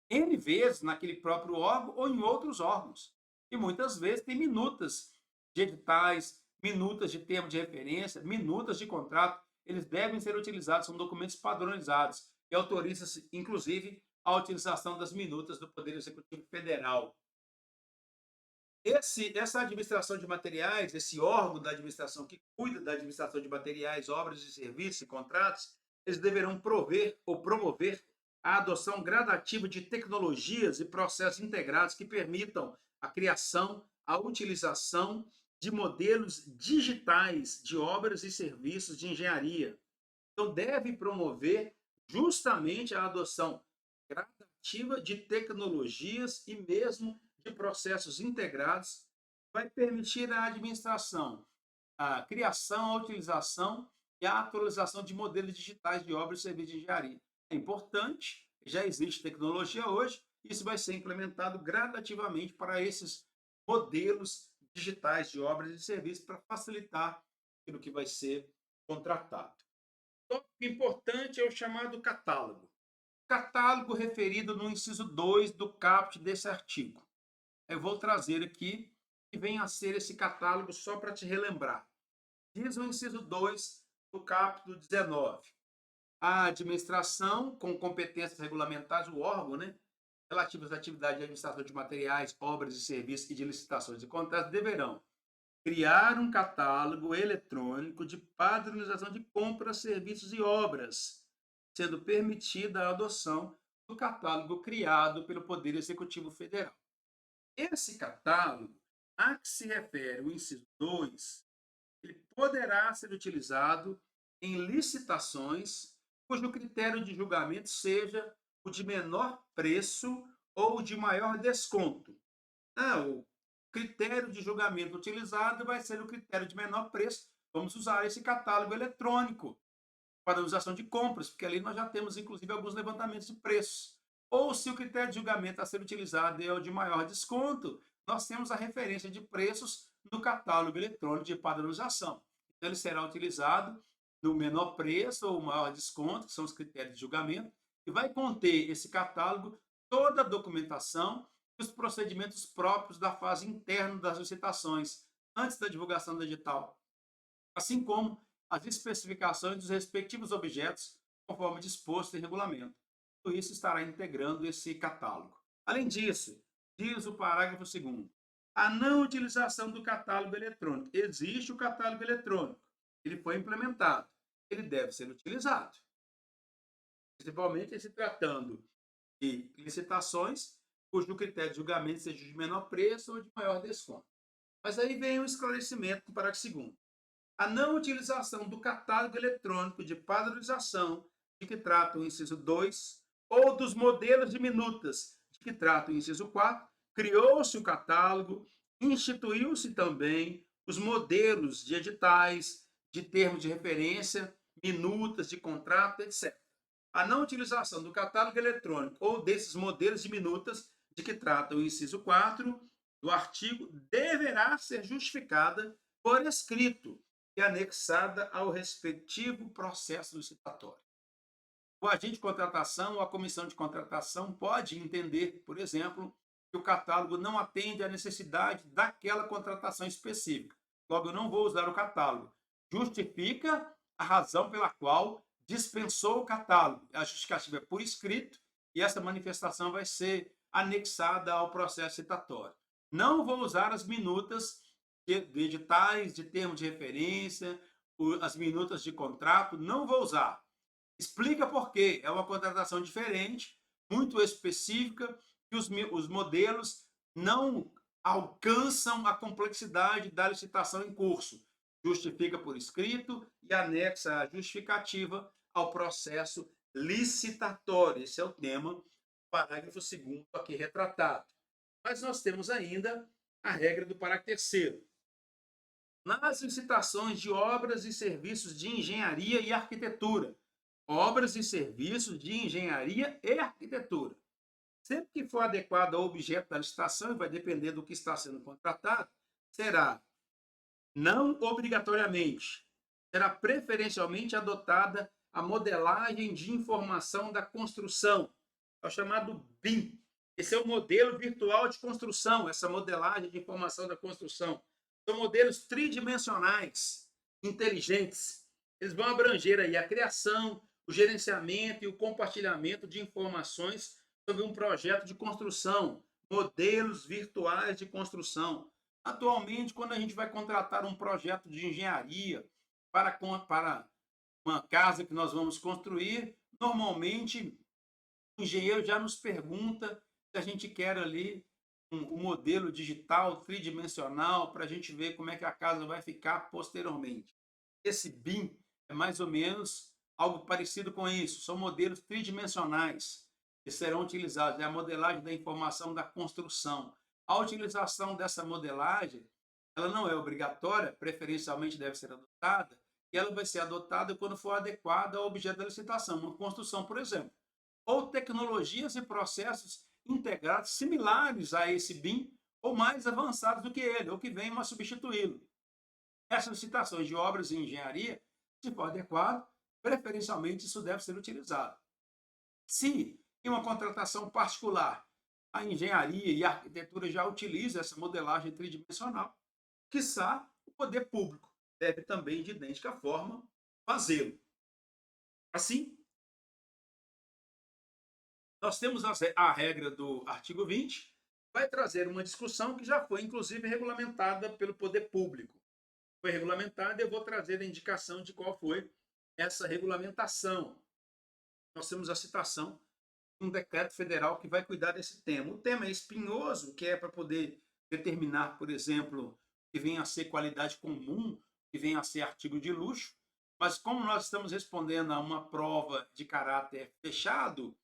N vezes naquele próprio órgão ou em outros órgãos. E muitas vezes tem minutas de editais, minutas de termo de referência, minutas de contrato. Eles devem ser utilizados, são documentos padronizados. E autoriza-se, inclusive, a utilização das minutas do Poder Executivo Federal. Essa administração de materiais, esse órgão da administração que cuida da administração de materiais, obras e serviços e contratos, eles deverão prover ou promover a adoção gradativa de tecnologias e processos integrados que permitam a criação, a utilização de modelos digitais de obras e serviços de engenharia. Então, deve promover justamente a adoção gradativa de tecnologias e mesmo de processos integrados, vai permitir à administração a criação, a utilização e a atualização de modelos digitais de obras e serviços de engenharia. É importante, já existe tecnologia hoje, isso vai ser implementado gradativamente para esses modelos digitais de obras e serviços para facilitar aquilo que vai ser contratado. Tópico importante é o chamado catálogo. Catálogo referido no inciso 2 do caput desse artigo. Eu vou trazer aqui que vem a ser esse catálogo só para te relembrar. Diz o inciso 2 do capítulo 19. A administração, com competências regulamentares, o órgão, né, relativas à atividade de administração de materiais, obras e serviços e de licitações e contratos, deverão criar um catálogo eletrônico de padronização de compras, serviços e obras, sendo permitida a adoção do catálogo criado pelo Poder Executivo Federal. Esse catálogo, a que se refere o inciso 2, ele poderá ser utilizado em licitações cujo critério de julgamento seja o de menor preço ou de maior desconto. O critério de julgamento utilizado vai ser o critério de menor preço. Vamos usar esse catálogo eletrônico para a utilização de compras, porque ali nós já temos, inclusive, alguns levantamentos de preços. Ou se o critério de julgamento a ser utilizado é o de maior desconto, nós temos a referência de preços no catálogo eletrônico de padronização. Então, ele será utilizado no menor preço ou maior desconto, que são os critérios de julgamento, e vai conter esse catálogo toda a documentação e os procedimentos próprios da fase interna das licitações, antes da divulgação digital, assim como as especificações dos respectivos objetos, conforme disposto em regulamento. Tudo isso estará integrando esse catálogo. Além disso, diz o parágrafo 2º, a não utilização do catálogo eletrônico. Existe o catálogo eletrônico, ele foi implementado, ele deve ser utilizado, principalmente se tratando de licitações cujo critério de julgamento seja de menor preço ou de maior desconto. Mas aí vem o esclarecimento do parágrafo 2º. A não utilização do catálogo eletrônico de padronização de que trata o inciso 2 ou dos modelos de minutas de que trata o inciso 4, criou-se o catálogo, instituiu-se também os modelos de editais, de termos de referência, minutas de contrato, etc. A não utilização do catálogo eletrônico ou desses modelos de minutas de que trata o inciso 4 do artigo deverá ser justificada por escrito e anexada ao respectivo processo licitatório. O agente de contratação ou a comissão de contratação pode entender, por exemplo, que o catálogo não atende à necessidade daquela contratação específica. Logo, eu não vou usar o catálogo. Justifica a razão pela qual dispensou o catálogo. A justificativa é por escrito e essa manifestação vai ser anexada ao processo citatório. Não vou usar as minutas de editais, de termo de referência, as minutas de contrato, não vou usar. Explica por quê. É uma contratação diferente, muito específica, que os modelos não alcançam a complexidade da licitação em curso. Justifica por escrito e anexa a justificativa ao processo licitatório. Esse é o tema, parágrafo 2º aqui retratado. Mas nós temos ainda a regra do parágrafo 3º. Nas licitações de obras e serviços de engenharia e arquitetura, obras e serviços de engenharia e arquitetura. Sempre que for adequado ao objeto da licitação, e vai depender do que está sendo contratado, será, não obrigatoriamente, será preferencialmente adotada a modelagem de informação da construção, é o chamado BIM. Esse é o modelo virtual de construção, essa modelagem de informação da construção. São modelos tridimensionais, inteligentes. Eles vão abranger aí a criação, o gerenciamento e o compartilhamento de informações sobre um projeto de construção, modelos virtuais de construção. Atualmente, quando a gente vai contratar um projeto de engenharia para uma casa que nós vamos construir, normalmente o engenheiro já nos pergunta se a gente quer ali um modelo digital tridimensional para a gente ver como é que a casa vai ficar posteriormente. Esse BIM é mais ou menos algo parecido com isso. São modelos tridimensionais que serão utilizados. É a modelagem da informação da construção. A utilização dessa modelagem, ela não é obrigatória, preferencialmente deve ser adotada, e ela vai ser adotada quando for adequada ao objeto da licitação, uma construção, por exemplo. Ou tecnologias e processos integrados similares a esse BIM ou mais avançados do que ele, ou que venham a substituí-lo. Essas licitações de obras e engenharia, se for adequado, preferencialmente isso deve ser utilizado. Se em uma contratação particular a engenharia e a arquitetura já utilizam essa modelagem tridimensional, quiçá o poder público deve também, de idêntica forma, fazê-lo. Assim, nós temos a regra do artigo 20, vai trazer uma discussão que já foi, inclusive, regulamentada pelo poder público. Foi regulamentada e eu vou trazer a indicação de qual foi essa regulamentação. Nós temos a citação de um decreto federal que vai cuidar desse tema. O tema é espinhoso, que é para poder determinar, por exemplo, que venha a ser qualidade comum, que venha a ser artigo de luxo, mas como nós estamos respondendo a uma prova de caráter fechado,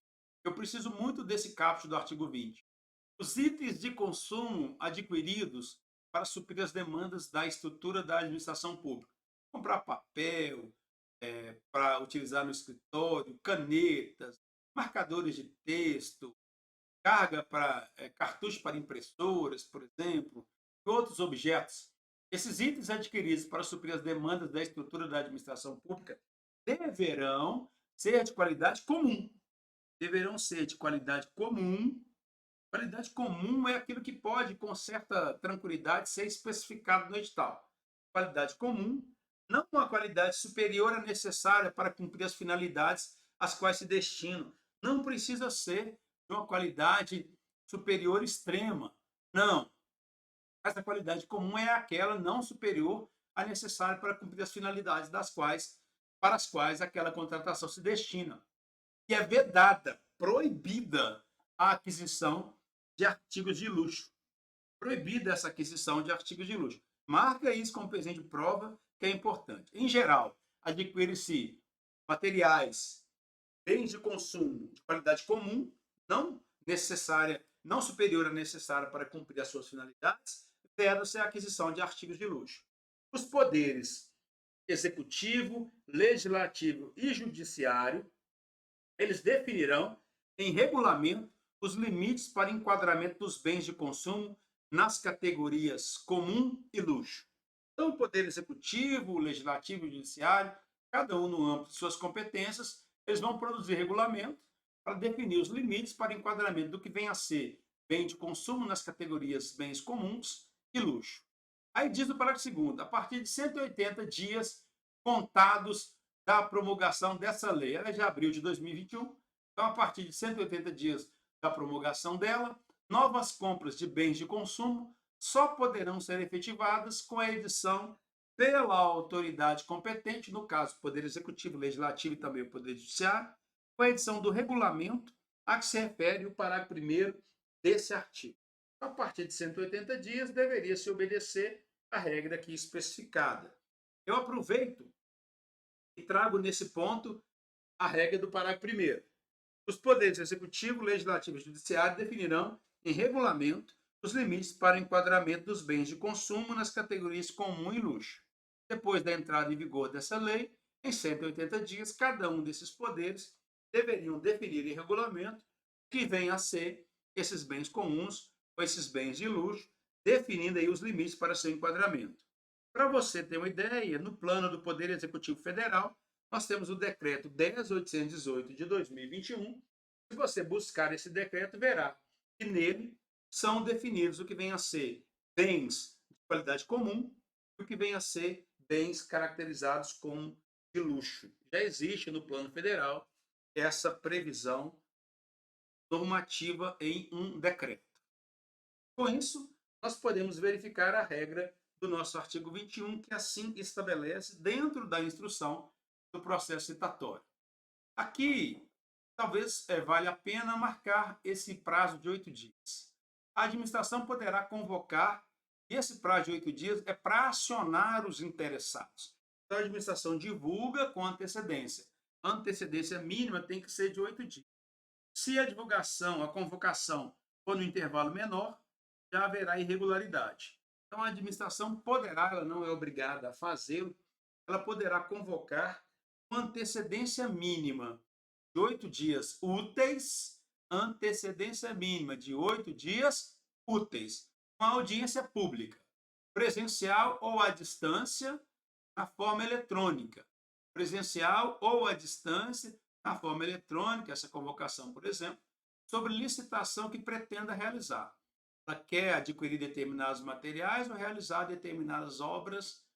eu preciso muito desse caput do artigo 20. Os itens de consumo adquiridos para suprir as demandas da estrutura da administração pública. Comprar papel, para utilizar no escritório, canetas, marcadores de texto, carga para cartuchos para impressoras, por exemplo, e outros objetos. Esses itens adquiridos para suprir as demandas da estrutura da administração pública deverão ser de qualidade comum. Deverão ser de qualidade comum. Qualidade comum é aquilo que pode, com certa tranquilidade, ser especificado no edital. Qualidade comum, não uma qualidade superior à necessária para cumprir as finalidades às quais se destinam. Não precisa ser de uma qualidade superior extrema. Não. Mas a qualidade comum é aquela não superior à necessária para cumprir as finalidades para as quais aquela contratação se destina. E é vedada, proibida a aquisição de artigos de luxo. Proibida essa aquisição de artigos de luxo. Marca isso como presente de prova, que é importante. Em geral, adquire-se materiais, bens de consumo de qualidade comum, não necessária, não superior à necessária para cumprir as suas finalidades, veda-se a aquisição de artigos de luxo. Os poderes executivo, legislativo e judiciário, eles definirão em regulamento os limites para enquadramento dos bens de consumo nas categorias comum e luxo. Então, o Poder Executivo, o Legislativo e o Judiciário, cada um no âmbito de suas competências, eles vão produzir regulamento para definir os limites para enquadramento do que vem a ser bem de consumo nas categorias bens comuns e luxo. Aí diz o parágrafo 2º, a partir de 180 dias contados da promulgação dessa lei. Ela é de abril de 2021, então a partir de 180 dias da promulgação dela, novas compras de bens de consumo só poderão ser efetivadas com a edição pela autoridade competente, no caso, o Poder Executivo, Legislativo e também o Poder Judiciário, com a edição do regulamento a que se refere o parágrafo 1º desse artigo. A partir de 180 dias, deveria se obedecer a regra aqui especificada. Eu aproveito e trago nesse ponto a regra do parágrafo 1º. Os poderes executivo, legislativo e judiciário definirão em regulamento os limites para o enquadramento dos bens de consumo nas categorias comum e luxo. Depois da entrada em vigor dessa lei, em 180 dias, cada um desses poderes deveriam definir em regulamento que vem a ser esses bens comuns ou esses bens de luxo, definindo aí os limites para seu enquadramento. Para você ter uma ideia, no plano do Poder Executivo Federal, nós temos o decreto 10.818 de 2021. Se você buscar esse decreto, verá que nele são definidos o que vem a ser bens de qualidade comum e o que vem a ser bens caracterizados como de luxo. Já existe no plano federal essa previsão normativa em um decreto. Com isso, nós podemos verificar a regra do nosso artigo 21, que assim estabelece dentro da instrução do processo citatório. Aqui, talvez valha a pena marcar esse prazo de 8 dias. A administração poderá convocar, e esse prazo de 8 dias é para acionar os interessados. Então, a administração divulga com antecedência. A antecedência mínima tem que ser de 8 dias. Se a divulgação, a convocação for no intervalo menor, já haverá irregularidade. Então, a administração poderá, ela não é obrigada a fazê-lo, ela poderá convocar com antecedência mínima de 8 dias úteis, antecedência mínima de 8 dias úteis, com audiência pública, presencial ou à distância, na forma eletrônica. Presencial ou à distância, na forma eletrônica, essa convocação, por exemplo, sobre licitação que pretenda realizar. Ela quer adquirir determinados materiais ou realizar determinadas obras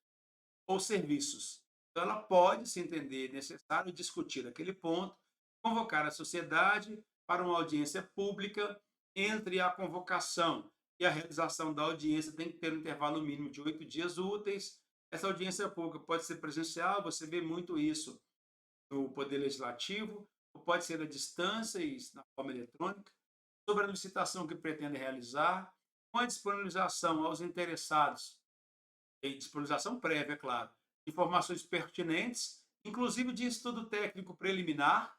ou serviços. Então, ela pode, se entender necessário, discutir aquele ponto, convocar a sociedade para uma audiência pública. Entre a convocação e a realização da audiência tem que ter um intervalo mínimo de 8 dias úteis. Essa audiência pública pode ser presencial, você vê muito isso no Poder Legislativo, ou pode ser à distância e na forma eletrônica, sobre a licitação que pretende realizar, com a disponibilização aos interessados, e disponibilização prévia, é claro, informações pertinentes inclusive de estudo técnico preliminar,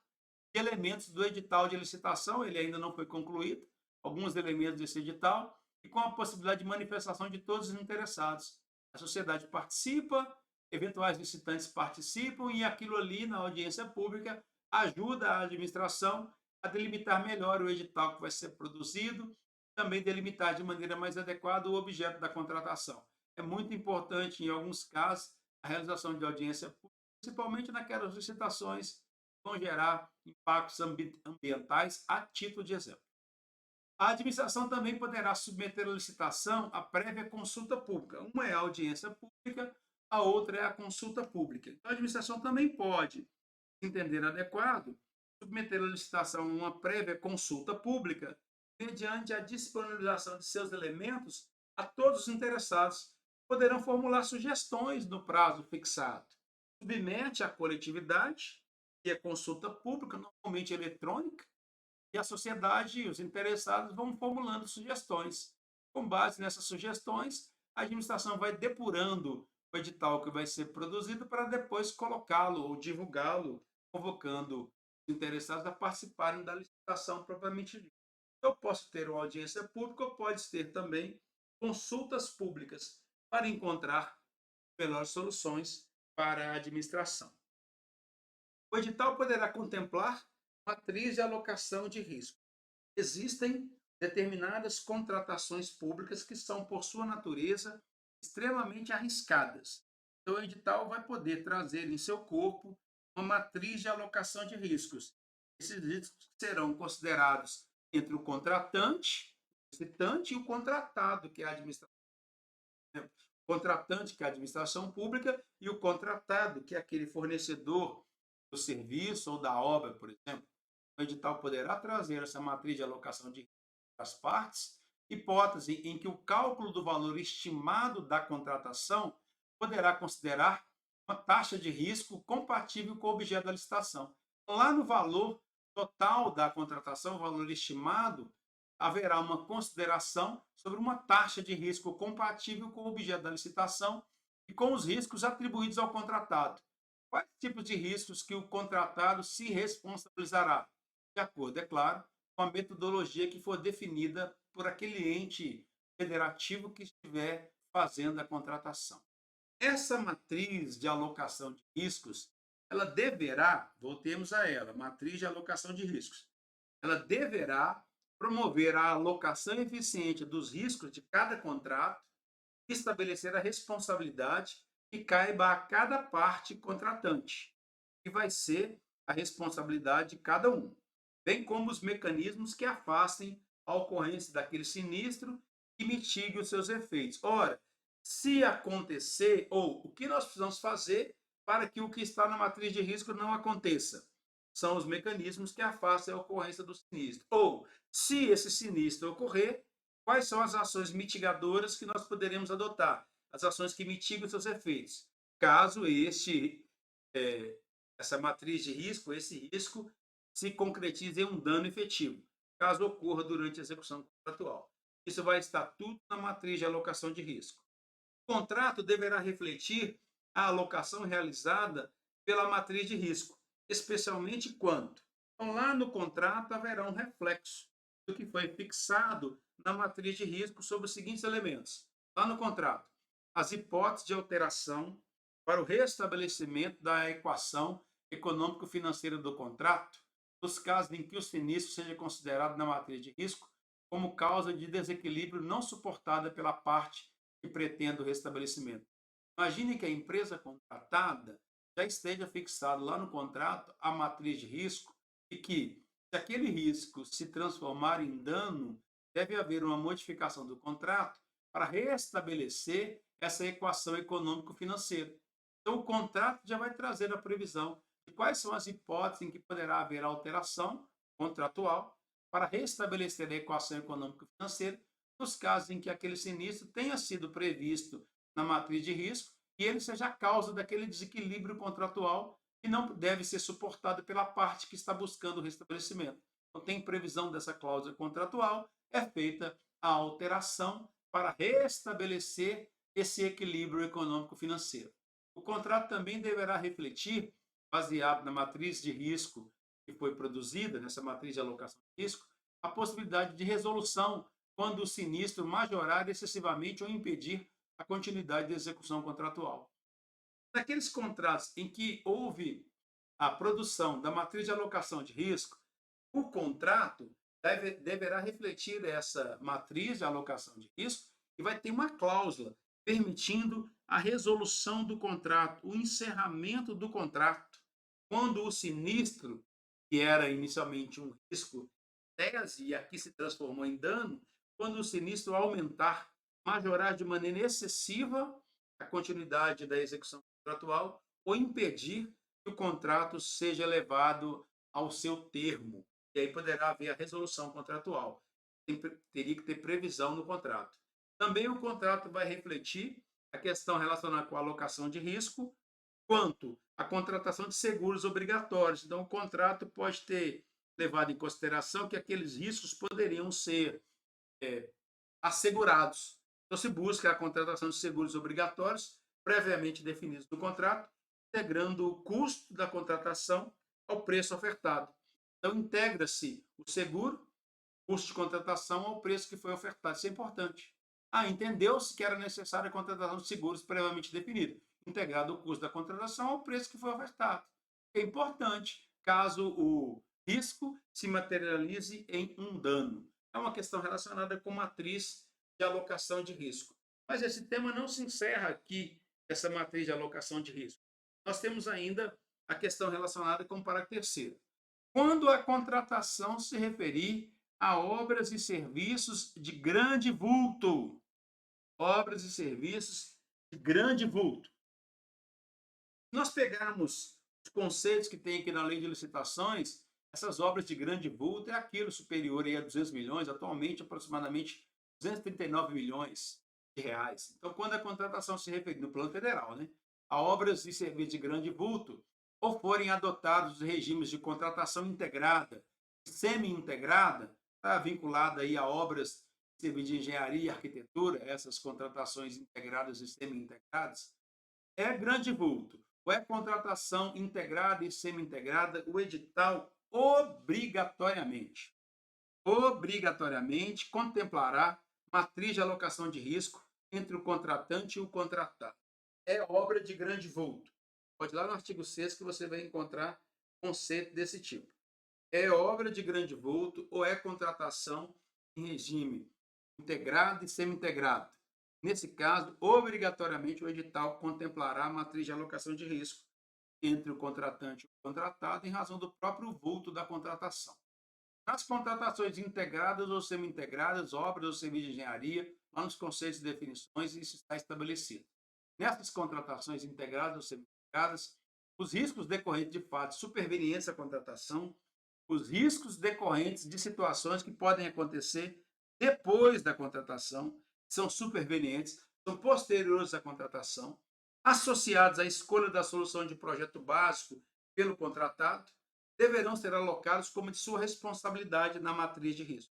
de elementos do edital de licitação, ele ainda não foi concluído, alguns elementos desse edital, e com a possibilidade de manifestação de todos os interessados. A sociedade participa, eventuais licitantes participam, e aquilo ali, na audiência pública, ajuda a administração a delimitar melhor o edital que vai ser produzido, também delimitar de maneira mais adequada o objeto da contratação. É muito importante, em alguns casos, a realização de audiência pública, principalmente naquelas licitações que vão gerar impactos ambientais, a título de exemplo. A administração também poderá submeter a licitação à prévia consulta pública. Uma é a audiência pública, a outra é a consulta pública. Então, a administração também pode, se entender adequado, submeter a licitação a uma prévia consulta pública, mediante a disponibilização de seus elementos a todos os interessados. Poderão formular sugestões no prazo fixado. Submete à coletividade, que é consulta pública, normalmente eletrônica, e a sociedade e os interessados vão formulando sugestões. Com base nessas sugestões, a administração vai depurando o edital que vai ser produzido para depois colocá-lo ou divulgá-lo, convocando os interessados a participarem da licitação propriamente dita. Eu posso ter uma audiência pública ou pode ter também consultas públicas para encontrar melhores soluções para a administração. O edital poderá contemplar matriz de alocação de risco. Existem determinadas contratações públicas que são, por sua natureza, extremamente arriscadas. Então, o edital vai poder trazer em seu corpo uma matriz de alocação de riscos. Esses riscos serão considerados entre o contratante, o licitante e o contratado, que é a administração. O contratante, que é a administração pública, e o contratado, que é aquele fornecedor do serviço ou da obra, por exemplo. O edital poderá trazer essa matriz de alocação de as partes, hipótese em que o cálculo do valor estimado da contratação poderá considerar uma taxa de risco compatível com o objeto da licitação. Lá no valor total da contratação, o valor estimado, haverá uma consideração sobre uma taxa de risco compatível com o objeto da licitação e com os riscos atribuídos ao contratado. Quais tipos de riscos que o contratado se responsabilizará? De acordo, é claro, com a metodologia que for definida por aquele ente federativo que estiver fazendo a contratação. Essa matriz de alocação de riscos, ela deverá, voltemos a ela, matriz de alocação de riscos, ela deverá promover a alocação eficiente dos riscos de cada contrato e estabelecer a responsabilidade que caiba a cada parte contratante, que vai ser a responsabilidade de cada um, bem como os mecanismos que afastem a ocorrência daquele sinistro e mitiguem os seus efeitos. Ora, se acontecer, ou o que nós precisamos fazer para que o que está na matriz de risco não aconteça? São os mecanismos que afastam a ocorrência do sinistro. Ou, se esse sinistro ocorrer, quais são as ações mitigadoras que nós poderemos adotar? As ações que mitigam seus efeitos. Caso essa matriz de risco, esse risco, se concretize em um dano efetivo, caso ocorra durante a execução contratual. Isso vai estar tudo na matriz de alocação de risco. O contrato deverá refletir a alocação realizada pela matriz de risco, especialmente quanto. Então, lá no contrato haverá um reflexo do que foi fixado na matriz de risco sobre os seguintes elementos. Lá no contrato, as hipóteses de alteração para o restabelecimento da equação econômico-financeira do contrato, nos casos em que o sinistro seja considerado na matriz de risco como causa de desequilíbrio não suportada pela parte que pretende o restabelecimento. Imagine que a empresa contratada já esteja fixado lá no contrato a matriz de risco e que, se aquele risco se transformar em dano, deve haver uma modificação do contrato para restabelecer essa equação econômico-financeira. Então, o contrato já vai trazer a previsão de quais são as hipóteses em que poderá haver alteração contratual para restabelecer a equação econômico-financeira nos casos em que aquele sinistro tenha sido previsto na matriz de risco e ele seja a causa daquele desequilíbrio contratual que não deve ser suportado pela parte que está buscando o restabelecimento. Então, tem previsão dessa cláusula contratual, é feita a alteração para restabelecer esse equilíbrio econômico-financeiro. O contrato também deverá refletir baseado na matriz de risco que foi produzida, nessa matriz de alocação de risco, a possibilidade de resolução quando o sinistro majorar excessivamente ou impedir a continuidade da execução contratual. Naqueles contratos em que houve a produção da matriz de alocação de risco, o contrato deverá refletir essa matriz de alocação de risco e vai ter uma cláusula permitindo a resolução do contrato, o encerramento do contrato, quando o sinistro, que era inicialmente um risco tese e aqui se transformou em dano, quando o sinistro aumentar, majorar de maneira excessiva a continuidade da execução contratual ou impedir que o contrato seja levado ao seu termo. E aí poderá haver a resolução contratual. Teria que ter previsão no contrato. Também o contrato vai refletir a questão relacionada com a alocação de risco, quanto à contratação de seguros obrigatórios. Então, o contrato pode ter levado em consideração que aqueles riscos poderiam ser assegurados. Então, se busca a contratação de seguros obrigatórios previamente definidos no contrato, integrando o custo da contratação ao preço ofertado. Então, integra-se o seguro, custo de contratação ao preço que foi ofertado. Isso é importante. Entendeu-se que era necessária a contratação de seguros previamente definido, integrado o custo da contratação ao preço que foi ofertado. É importante caso o risco se materialize em um dano. É uma questão relacionada com matriz de alocação de risco. Mas esse tema não se encerra aqui, essa matriz de alocação de risco. Nós temos ainda a questão relacionada com o parágrafo terceiro. Quando a contratação se referir a obras e serviços de grande vulto. Obras e serviços de grande vulto. Se nós pegarmos os conceitos que tem aqui na lei de licitações, essas obras de grande vulto é aquilo superior a 200 milhões, atualmente aproximadamente 239 milhões de reais. Então, quando a contratação se referir no plano federal, a obras e serviços de grande vulto, ou forem adotados os regimes de contratação integrada e semi-integrada, está vinculada aí a obras e serviços de engenharia e arquitetura, essas contratações integradas e semi-integradas, é grande vulto, ou é contratação integrada e semi-integrada, o edital obrigatoriamente contemplará matriz de alocação de risco entre o contratante e o contratado. É obra de grande vulto. Pode ir lá no artigo 6º que você vai encontrar conceito desse tipo. É obra de grande vulto ou é contratação em regime integrado e semi-integrado. Nesse caso, obrigatoriamente o edital contemplará a matriz de alocação de risco entre o contratante e o contratado em razão do próprio vulto da contratação. Nas contratações integradas ou semi-integradas, obras ou serviços de engenharia, lá nos conceitos e definições, isso está estabelecido. Nessas contratações integradas ou semi-integradas, os riscos decorrentes de fatos de superveniência da contratação, os riscos decorrentes de situações que podem acontecer depois da contratação, são supervenientes, são posteriores à contratação, associados à escolha da solução de projeto básico pelo contratado, deverão ser alocados como de sua responsabilidade na matriz de risco.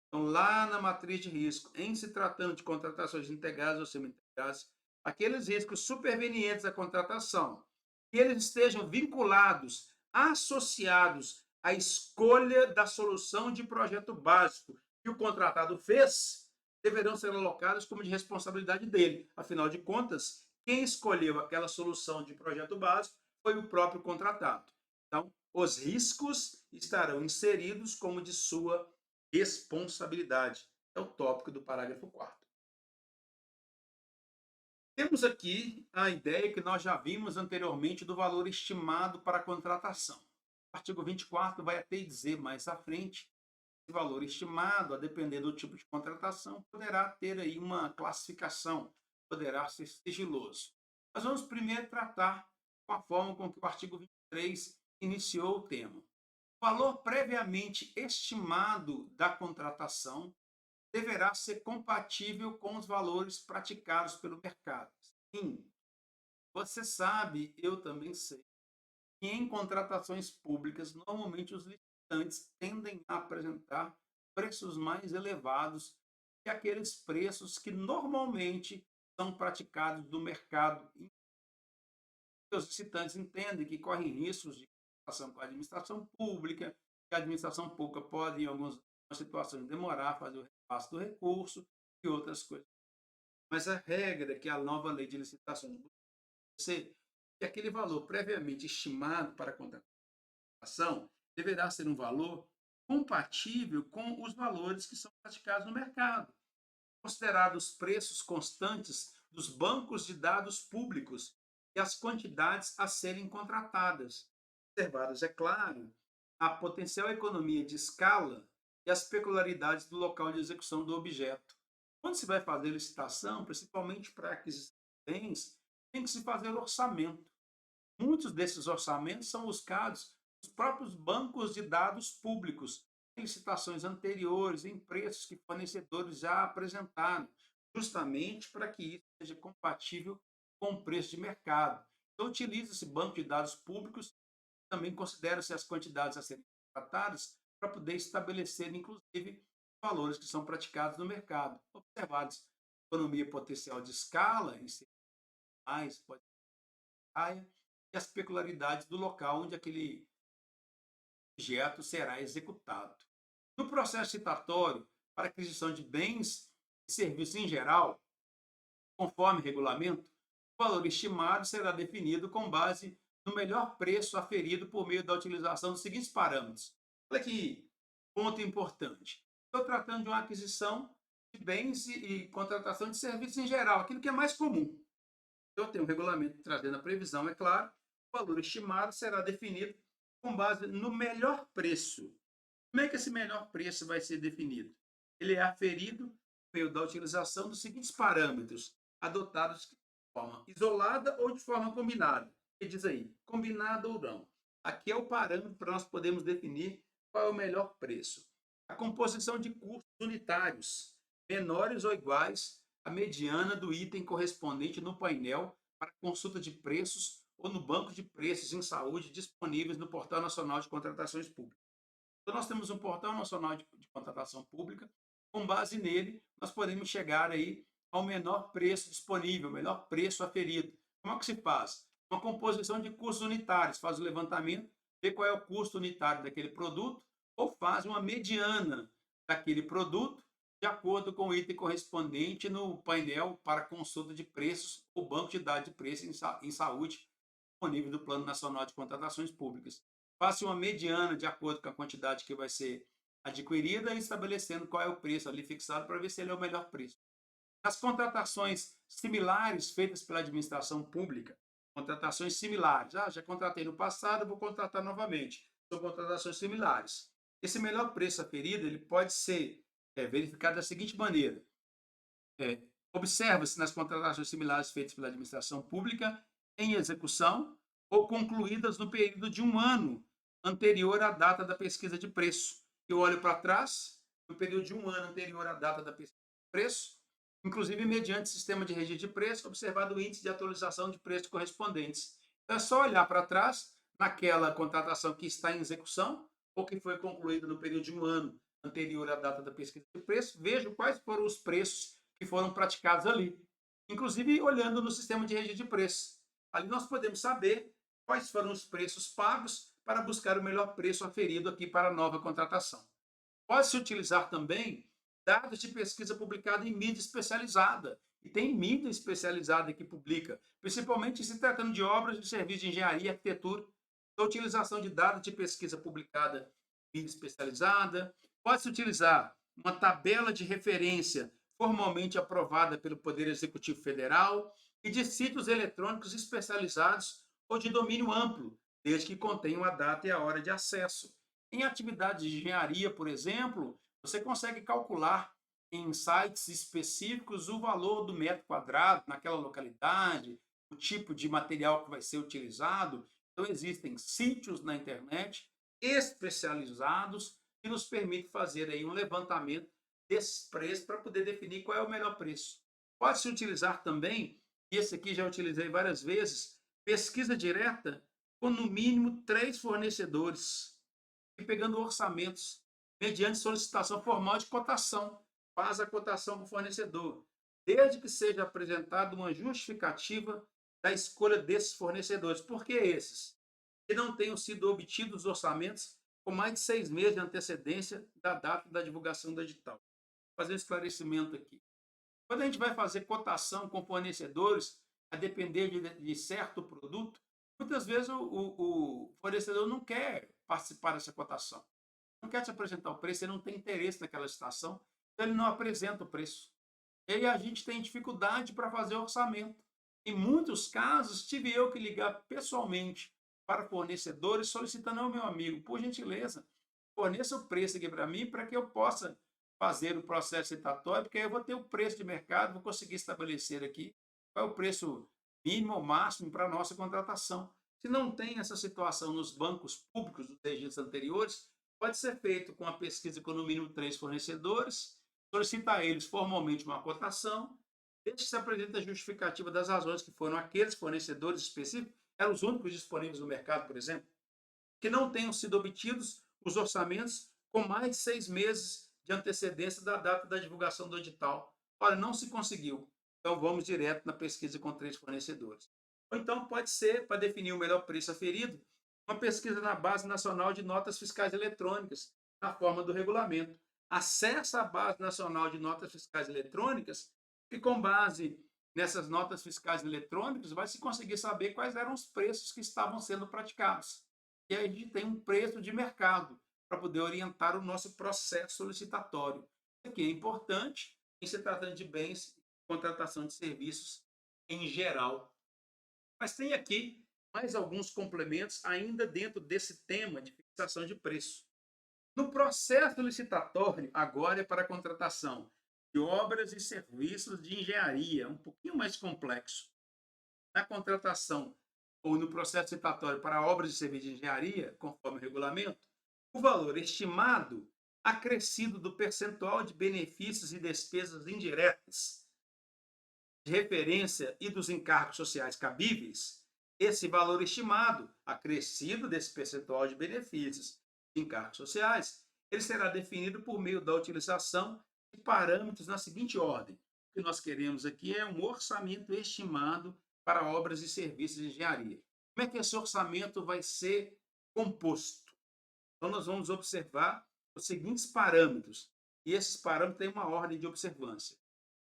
Então, lá na matriz de risco, em se tratando de contratações integradas ou semi-integradas, aqueles riscos supervenientes à contratação, que eles estejam vinculados, associados à escolha da solução de projeto básico que o contratado fez, deverão ser alocados como de responsabilidade dele. Afinal de contas, quem escolheu aquela solução de projeto básico foi o próprio contratado. Então, os riscos estarão inseridos como de sua responsabilidade. É o tópico do parágrafo 4º. Temos aqui a ideia que nós já vimos anteriormente do valor estimado para a contratação. O artigo 24 vai até dizer mais à frente, esse valor estimado, a depender do tipo de contratação, poderá ter aí uma classificação, poderá ser sigiloso. Nós vamos primeiro tratar com a forma com que o artigo 23 iniciou o tema. O valor previamente estimado da contratação deverá ser compatível com os valores praticados pelo mercado. Sim, você sabe, eu também sei, que em contratações públicas, normalmente os licitantes tendem a apresentar preços mais elevados que aqueles preços que normalmente são praticados no mercado. os licitantes entendem que correm riscos de comunicação com a administração pública, que a administração pública pode, em algumas situações, demorar a fazer o repasse do recurso e outras coisas. Mas a regra que a nova lei de licitações busca ser que aquele valor previamente estimado para a contratação deverá ser um valor compatível com os valores que são praticados no mercado, considerados os preços constantes dos bancos de dados públicos e as quantidades a serem contratadas, observadas, é claro, a potencial economia de escala e as peculiaridades do local de execução do objeto. Quando se vai fazer licitação, principalmente para aquisição de bens, tem que se fazer orçamento. Muitos desses orçamentos são buscados nos próprios bancos de dados públicos, em licitações anteriores, em preços que fornecedores já apresentaram, justamente para que isso seja compatível com o preço de mercado. Então, utiliza-se banco de dados públicos, também considera-se as quantidades a serem tratadas para poder estabelecer, inclusive, valores que são praticados no mercado. Observados economia potencial de escala, em mais, pode ser, e as peculiaridades do local onde aquele objeto será executado. No processo citatório, para aquisição de bens e serviços em geral, conforme regulamento, o valor estimado será definido com base no melhor preço aferido por meio da utilização dos seguintes parâmetros. Olha que ponto importante. Estou tratando de uma aquisição de bens e contratação de serviços em geral, aquilo que é mais comum. Então, eu tenho um regulamento trazendo a previsão, é claro, o valor estimado será definido com base no melhor preço. Como é que esse melhor preço vai ser definido? Ele é aferido por meio da utilização dos seguintes parâmetros, adotados de forma isolada ou de forma combinada. Ele diz aí, combinado ou não. Aqui é o parâmetro para nós podermos definir qual é o melhor preço. A composição de custos unitários, menores ou iguais à mediana do item correspondente no painel para consulta de preços ou no banco de preços em saúde disponíveis no Portal Nacional de Contratações Públicas. Então, nós temos um Portal Nacional de Contratação Pública. Com base nele, nós podemos chegar aí ao menor preço disponível, menor preço aferido. Como é que se faz? Uma composição de custos unitários, faz o levantamento, vê qual é o custo unitário daquele produto, ou faz uma mediana daquele produto, de acordo com o item correspondente no painel para consulta de preços ou banco de dados de preços em saúde disponível do Plano Nacional de Contratações Públicas. Faça uma mediana de acordo com a quantidade que vai ser adquirida e estabelecendo qual é o preço ali fixado para ver se ele é o melhor preço. As contratações similares feitas pela administração pública, contratações similares, já contratei no passado, vou contratar novamente, são contratações similares. Esse melhor preço aferido ele pode ser verificado da seguinte maneira. Observa-se nas contratações similares feitas pela administração pública em execução ou concluídas no período de 1 ano anterior à data da pesquisa de preço. Eu olho para trás, no período de 1 ano anterior à data da pesquisa de preço, inclusive mediante sistema de registro de preço, observado o índice de atualização de preços correspondentes. Então, é só olhar para trás, naquela contratação que está em execução, ou que foi concluída no período de 1 ano anterior à data da pesquisa de preço, vejo quais foram os preços que foram praticados ali. Inclusive, olhando no sistema de registro de preço. Ali nós podemos saber quais foram os preços pagos para buscar o melhor preço aferido aqui para a nova contratação. Pode-se utilizar também dados de pesquisa publicada em mídia especializada. E tem mídia especializada que publica, principalmente se tratando de obras de serviço de engenharia e arquitetura. A utilização de dados de pesquisa publicada em mídia especializada. Pode-se utilizar uma tabela de referência formalmente aprovada pelo Poder Executivo Federal e de sítios eletrônicos especializados ou de domínio amplo, desde que contenham a data e a hora de acesso. Em atividades de engenharia, por exemplo, você consegue calcular em sites específicos o valor do metro quadrado naquela localidade, o tipo de material que vai ser utilizado. Então, existem sítios na internet especializados que nos permitem fazer aí um levantamento desses preços para poder definir qual é o melhor preço. Pode-se utilizar também, e esse aqui já utilizei várias vezes, pesquisa direta com no mínimo 3 fornecedores, e pegando orçamentos, mediante solicitação formal de cotação. Faz a cotação para o fornecedor, desde que seja apresentada uma justificativa da escolha desses fornecedores. Por que esses? Que não tenham sido obtidos orçamentos com mais de 6 meses de antecedência da data da divulgação do edital. Vou fazer um esclarecimento aqui. Quando a gente vai fazer cotação com fornecedores, a depender de certo produto, muitas vezes o fornecedor não quer participar dessa cotação, não quer te apresentar o preço, ele não tem interesse naquela licitação, então ele não apresenta o preço. E aí a gente tem dificuldade para fazer orçamento. Em muitos casos, tive eu que ligar pessoalmente para fornecedores solicitando ao meu amigo, por gentileza, forneça o preço aqui para mim para que eu possa fazer o processo licitatório, porque aí eu vou ter o preço de mercado, vou conseguir estabelecer aqui qual é o preço mínimo ou máximo para a nossa contratação. Se não tem essa situação nos bancos públicos dos registros anteriores, pode ser feito com a pesquisa com no mínimo 3 fornecedores, solicita a eles formalmente uma cotação, desde que se apresente a justificativa das razões que foram aqueles fornecedores específicos, eram os únicos disponíveis no mercado, por exemplo, que não tenham sido obtidos os orçamentos com mais de 6 meses de antecedência da data da divulgação do edital. Ora, não se conseguiu. Então, vamos direto na pesquisa com 3 fornecedores. Ou então, pode ser, para definir o melhor preço aferido, uma pesquisa na Base Nacional de Notas Fiscais Eletrônicas, na forma do regulamento. Acessa a Base Nacional de Notas Fiscais Eletrônicas e, com base nessas notas fiscais eletrônicas, vai se conseguir saber quais eram os preços que estavam sendo praticados. E aí a gente tem um preço de mercado para poder orientar o nosso processo solicitatório. Isso aqui é importante em se tratando de bens e contratação de serviços em geral. Mas tem aqui mais alguns complementos ainda dentro desse tema de fixação de preço. No processo licitatório, agora é para a contratação de obras e serviços de engenharia, um pouquinho mais complexo. Na contratação ou no processo licitatório para obras e serviços de engenharia, conforme o regulamento, o valor estimado acrescido do percentual de benefícios e despesas indiretas de referência e dos encargos sociais cabíveis, esse valor estimado acrescido desse percentual de benefícios e encargos sociais, ele será definido por meio da utilização de parâmetros na seguinte ordem. O que nós queremos aqui é um orçamento estimado para obras e serviços de engenharia. Como é que esse orçamento vai ser composto? Então, nós vamos observar os seguintes parâmetros, e esses parâmetros têm uma ordem de observância.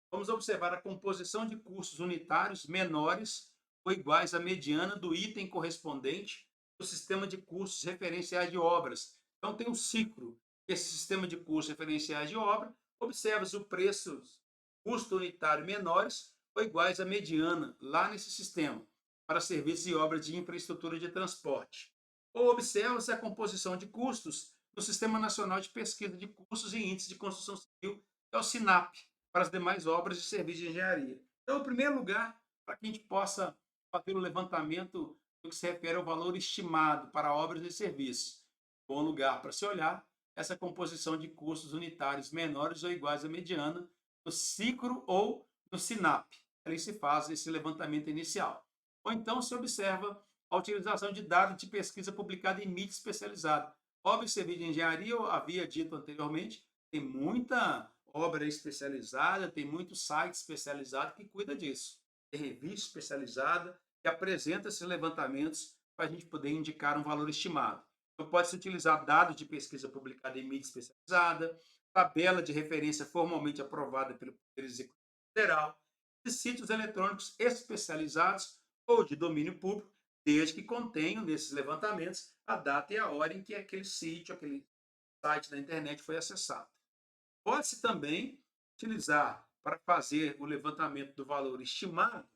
Vamos observar a composição de custos unitários menores ou iguais à mediana do item correspondente do sistema de custos referenciais de obras. Então, tem um ciclo. Esse sistema de custos referenciais de obra, observa-se o preço, custo unitário menores ou iguais à mediana, lá nesse sistema, para serviços e obras de infraestrutura de transporte. Ou observa-se a composição de custos do Sistema Nacional de Pesquisa de Custos e Índices de Construção Civil, que é o SINAP, para as demais obras e serviços de engenharia. Então, em primeiro lugar, para que a gente possa fazer o levantamento do que se refere ao valor estimado para obras e serviços. Bom lugar para se olhar essa composição de custos unitários menores ou iguais à mediana no CICRO ou no SINAP. Ali se faz esse levantamento inicial. Ou então se observa a utilização de dados de pesquisa publicada em mídia especializada. Obra e serviço de engenharia, eu havia dito anteriormente, tem muita obra especializada, tem muito site especializado que cuida disso. Tem revista especializada que apresenta esses levantamentos para a gente poder indicar um valor estimado. Então, pode-se utilizar dados de pesquisa publicada em mídia especializada, tabela de referência formalmente aprovada pelo Poder Executivo Federal, e sítios eletrônicos especializados ou de domínio público, desde que contenham nesses levantamentos a data e a hora em que aquele sítio, aquele site da internet foi acessado. Pode-se também utilizar para fazer o levantamento do valor estimado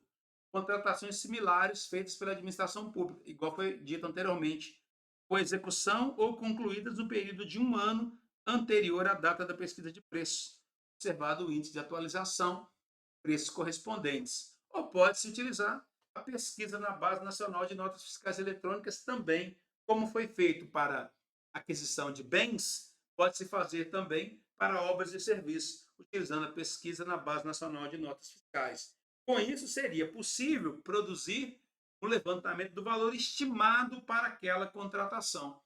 contratações similares feitas pela administração pública, igual foi dito anteriormente, com execução ou concluídas no período de 1 ano anterior à data da pesquisa de preços, observado o índice de atualização, preços correspondentes. Ou pode-se utilizar a pesquisa na Base Nacional de Notas Fiscais Eletrônicas também, como foi feito para aquisição de bens, pode-se fazer também para obras e serviços, utilizando a pesquisa na Base Nacional de Notas Fiscais. Com isso, seria possível produzir um levantamento do valor estimado para aquela contratação.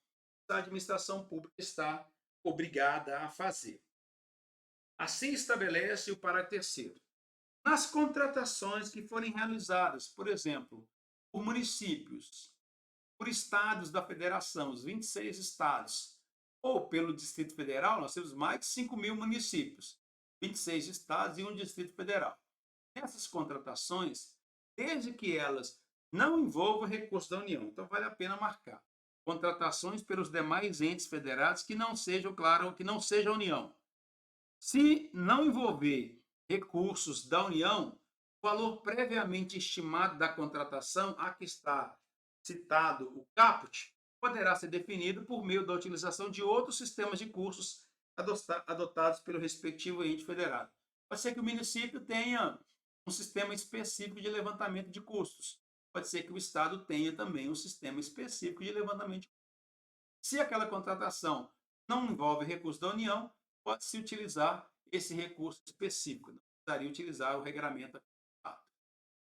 A administração pública está obrigada a fazer. Assim estabelece o parágrafo 3º. Nas contratações que forem realizadas, por exemplo, por municípios, por estados da federação, os 26 estados, ou pelo Distrito Federal, nós temos mais de 5.000 municípios, 26 estados e um Distrito Federal. Essas contratações, desde que elas não envolvam recursos da União, então vale a pena marcar. Contratações pelos demais entes federados que não sejam, claro, que não seja a União. Se não envolver recursos da União, o valor previamente estimado da contratação, a que está citado o caput, poderá ser definido por meio da utilização de outros sistemas de cursos adotados pelo respectivo ente federado. Pode ser que o município tenha um sistema específico de levantamento de custos. Pode ser que o Estado tenha também um sistema específico de levantamento de custos. Se aquela contratação não envolve recurso da União, pode-se utilizar esse recurso específico. Não precisaria utilizar o regramento.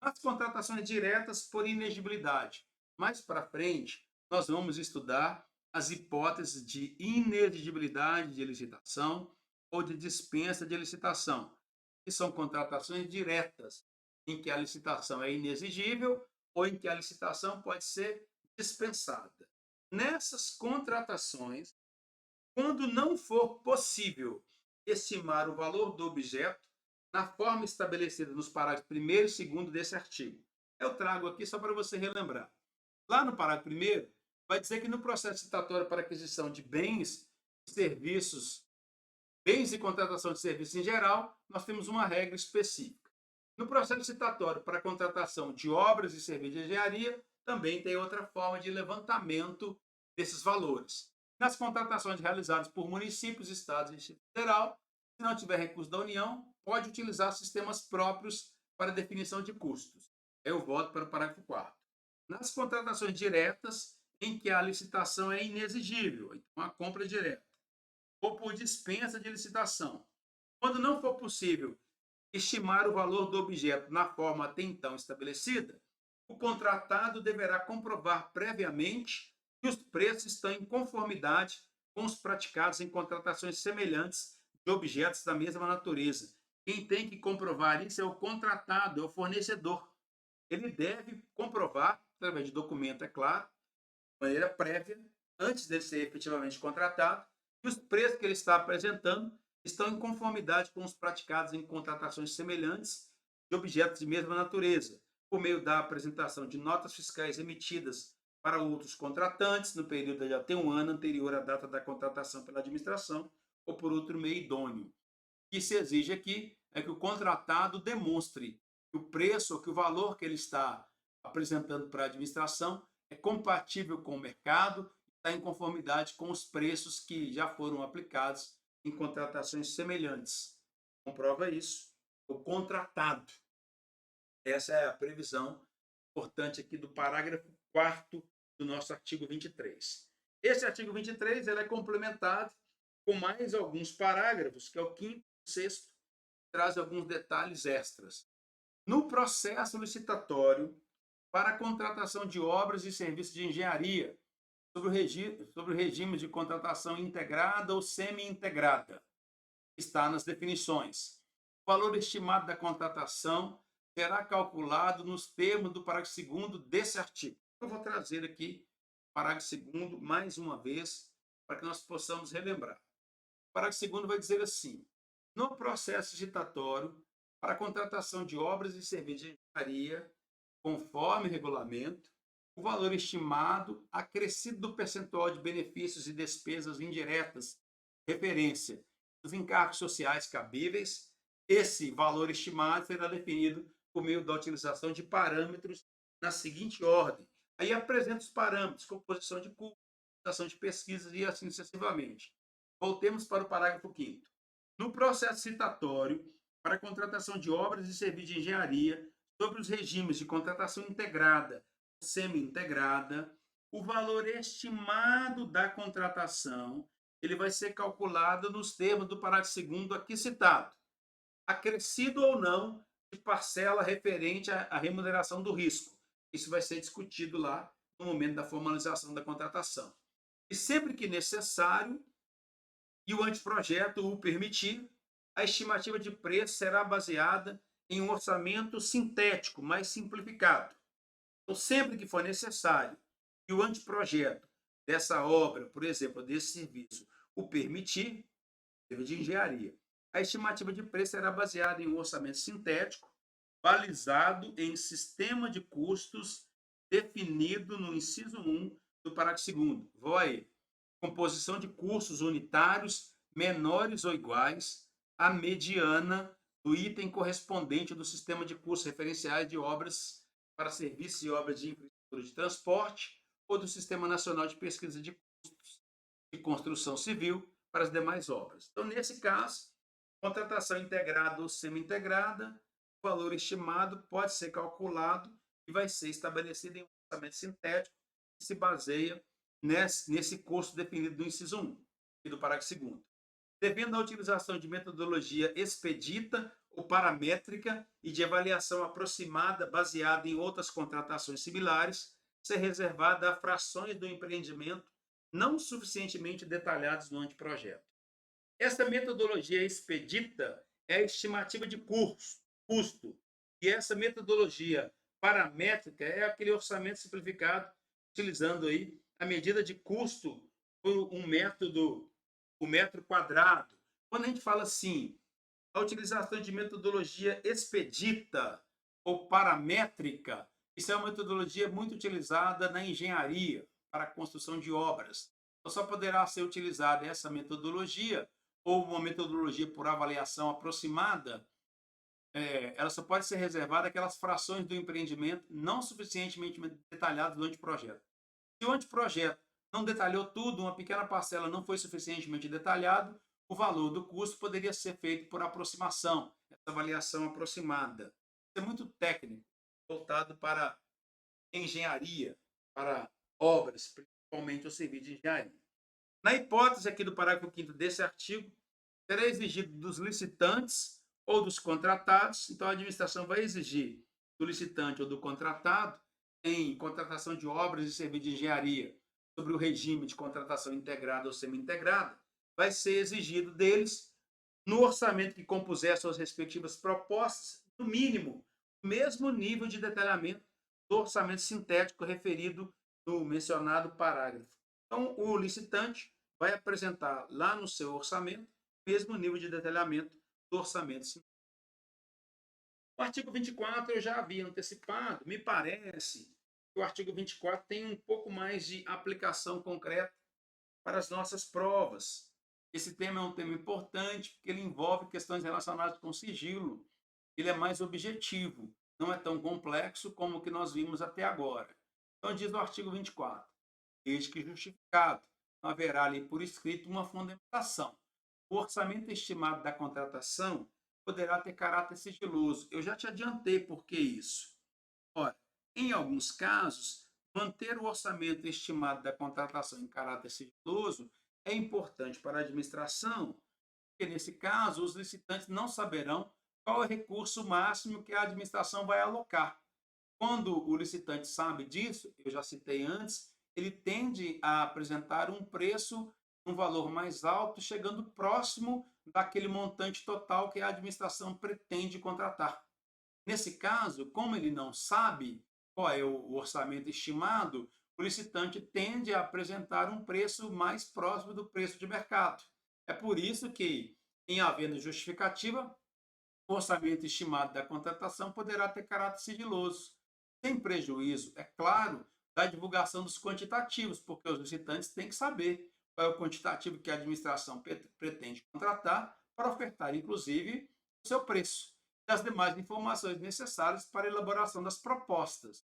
As contratações diretas por inexigibilidade. Mais para frente, nós vamos estudar as hipóteses de inexigibilidade de licitação ou de dispensa de licitação, que são contratações diretas, em que a licitação é inexigível ou em que a licitação pode ser dispensada. Nessas contratações, quando não for possível estimar o valor do objeto na forma estabelecida nos parágrafos 1º e 2º desse artigo. Eu trago aqui só para você relembrar. Lá no parágrafo 1º, vai dizer que no processo citatório para aquisição de bens e serviços, bens e contratação de serviços em geral, nós temos uma regra específica. No processo citatório para a contratação de obras e serviços de engenharia, também tem outra forma de levantamento desses valores. Nas contratações realizadas por municípios, estados e Distrito Federal, se não tiver recurso da União, pode utilizar sistemas próprios para definição de custos. Eu volto para o parágrafo 4º. Nas contratações diretas, em que a licitação é inexigível, uma compra direta, ou por dispensa de licitação, quando não for possível estimar o valor do objeto na forma até então estabelecida, o contratado deverá comprovar previamente que os preços estão em conformidade com os praticados em contratações semelhantes de objetos da mesma natureza. Quem tem que comprovar isso é o contratado, é o fornecedor. Ele deve comprovar, através de documento, é claro, de maneira prévia, antes de ser efetivamente contratado, que os preços que ele está apresentando estão em conformidade com os praticados em contratações semelhantes de objetos de mesma natureza, por meio da apresentação de notas fiscais emitidas para outros contratantes no período de até um ano anterior à data da contratação pela administração ou por outro meio idôneo. O que se exige aqui é que o contratado demonstre que o preço ou que o valor que ele está apresentando para a administração é compatível com o mercado, está em conformidade com os preços que já foram aplicados em contratações semelhantes. Comprova isso o contratado. Essa é a previsão importante aqui do parágrafo 4º do nosso artigo 23. Esse artigo 23 ele é complementado com mais alguns parágrafos, que é o 5º e 6º, que traz alguns detalhes extras. No processo licitatório para a contratação de obras e serviços de engenharia, sobre o regime de contratação integrada ou semi-integrada, está nas definições. O valor estimado da contratação será calculado nos termos do parágrafo 2º desse artigo. Eu vou trazer aqui o parágrafo 2º mais uma vez, para que nós possamos relembrar. O parágrafo 2º vai dizer assim: no processo licitatório para a contratação de obras e serviços de engenharia, conforme regulamento, o valor estimado acrescido do percentual de benefícios e despesas indiretas, referência dos encargos sociais cabíveis, esse valor estimado será definido por meio da utilização de parâmetros na seguinte ordem. Aí apresenta os parâmetros, composição de custos, ação de pesquisas e assim sucessivamente. Voltemos para o parágrafo 5º. No processo citatório para a contratação de obras e serviços de engenharia, sobre os regimes de contratação integrada, semi-integrada, o valor estimado da contratação ele vai ser calculado nos termos do parágrafo 2º aqui citado, acrescido ou não de parcela referente à remuneração do risco. Isso vai ser discutido lá no momento da formalização da contratação. E sempre que necessário e o anteprojeto o permitir, a estimativa de preço será baseada em um orçamento sintético, mais simplificado. Então, sempre que for necessário e o anteprojeto dessa obra, por exemplo, desse serviço, o permitir, de engenharia, a estimativa de preço será baseada em um orçamento sintético, balizado em sistema de custos definido no inciso 1 do parágrafo 2º. Vou aí. Composição de custos unitários menores ou iguais à mediana do item correspondente do sistema de custos referenciais de obras para serviços e obras de infraestrutura de transporte ou do Sistema Nacional de Pesquisa de Custos de Construção Civil para as demais obras. Então, nesse caso, contratação integrada ou semi-integrada, o valor estimado pode ser calculado e vai ser estabelecido em um orçamento sintético que se baseia nesse custo definido no inciso 1 e do parágrafo 2º. Devendo à utilização de metodologia expedita ou paramétrica e de avaliação aproximada baseada em outras contratações similares, ser reservada a frações do empreendimento não suficientemente detalhadas no anteprojeto. Essa metodologia expedita é a estimativa de custo, e essa metodologia paramétrica é aquele orçamento simplificado, utilizando aí a medida de custo por um método, o metro quadrado. Quando a gente fala assim, a utilização de metodologia expedita ou paramétrica, isso é uma metodologia muito utilizada na engenharia para a construção de obras. Então, só poderá ser utilizada essa metodologia ou uma metodologia por avaliação aproximada, ela só pode ser reservada àquelas frações do empreendimento não suficientemente detalhadas do anteprojeto. Se o anteprojeto não detalhou tudo, uma pequena parcela não foi suficientemente detalhado, o valor do custo poderia ser feito por aproximação, essa avaliação aproximada. Isso é muito técnico, voltado para engenharia, para obras, principalmente o serviço de engenharia. Na hipótese aqui do parágrafo 5º desse artigo, será exigido dos licitantes ou dos contratados, então a administração vai exigir do licitante ou do contratado, em contratação de obras e serviços de engenharia, sobre o regime de contratação integrada ou semi-integrada, vai ser exigido deles, no orçamento que compuser suas respectivas propostas, no mínimo, o mesmo nível de detalhamento do orçamento sintético referido no mencionado parágrafo. Então, o licitante vai apresentar lá no seu orçamento o mesmo nível de detalhamento do orçamento sintético. O artigo 24 eu já havia antecipado, me parece que o artigo 24 tem um pouco mais de aplicação concreta para as nossas provas. Esse tema é um tema importante porque ele envolve questões relacionadas com sigilo. Ele é mais objetivo, não é tão complexo como o que nós vimos até agora. Então, diz o artigo 24, desde que justificado, não haverá ali por escrito uma fundamentação. O orçamento estimado da contratação poderá ter caráter sigiloso. Eu já te adiantei por que isso. Ora, em alguns casos, manter o orçamento estimado da contratação em caráter sigiloso é importante para a administração, porque, nesse caso, os licitantes não saberão qual é o recurso máximo que a administração vai alocar. Quando o licitante sabe disso, eu já citei antes, ele tende a apresentar um preço, um valor mais alto, chegando próximo daquele montante total que a administração pretende contratar. Nesse caso, como ele não sabe qual é o orçamento estimado, o licitante tende a apresentar um preço mais próximo do preço de mercado. É por isso que, em havendo justificativa, o orçamento estimado da contratação poderá ter caráter sigiloso, sem prejuízo, é claro, da divulgação dos quantitativos, porque os licitantes têm que saber qual é o quantitativo que a administração pretende contratar para ofertar, inclusive, o seu preço e as demais informações necessárias para a elaboração das propostas.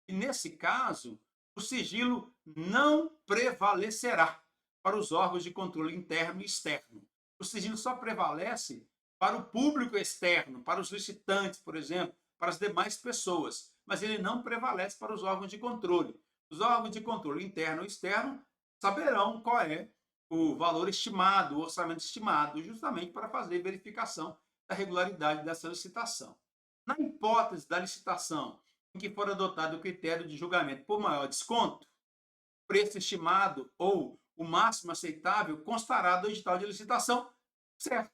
E, nesse caso, o sigilo não prevalecerá para os órgãos de controle interno e externo. O sigilo só prevalece para o público externo, para os licitantes, por exemplo, para as demais pessoas, mas ele não prevalece para os órgãos de controle. Os órgãos de controle interno e externo saberão qual é o valor estimado, o orçamento estimado, justamente para fazer verificação da regularidade dessa licitação. Na hipótese da licitação em que for adotado o critério de julgamento por maior desconto, o preço estimado ou o máximo aceitável constará do edital de licitação, certo?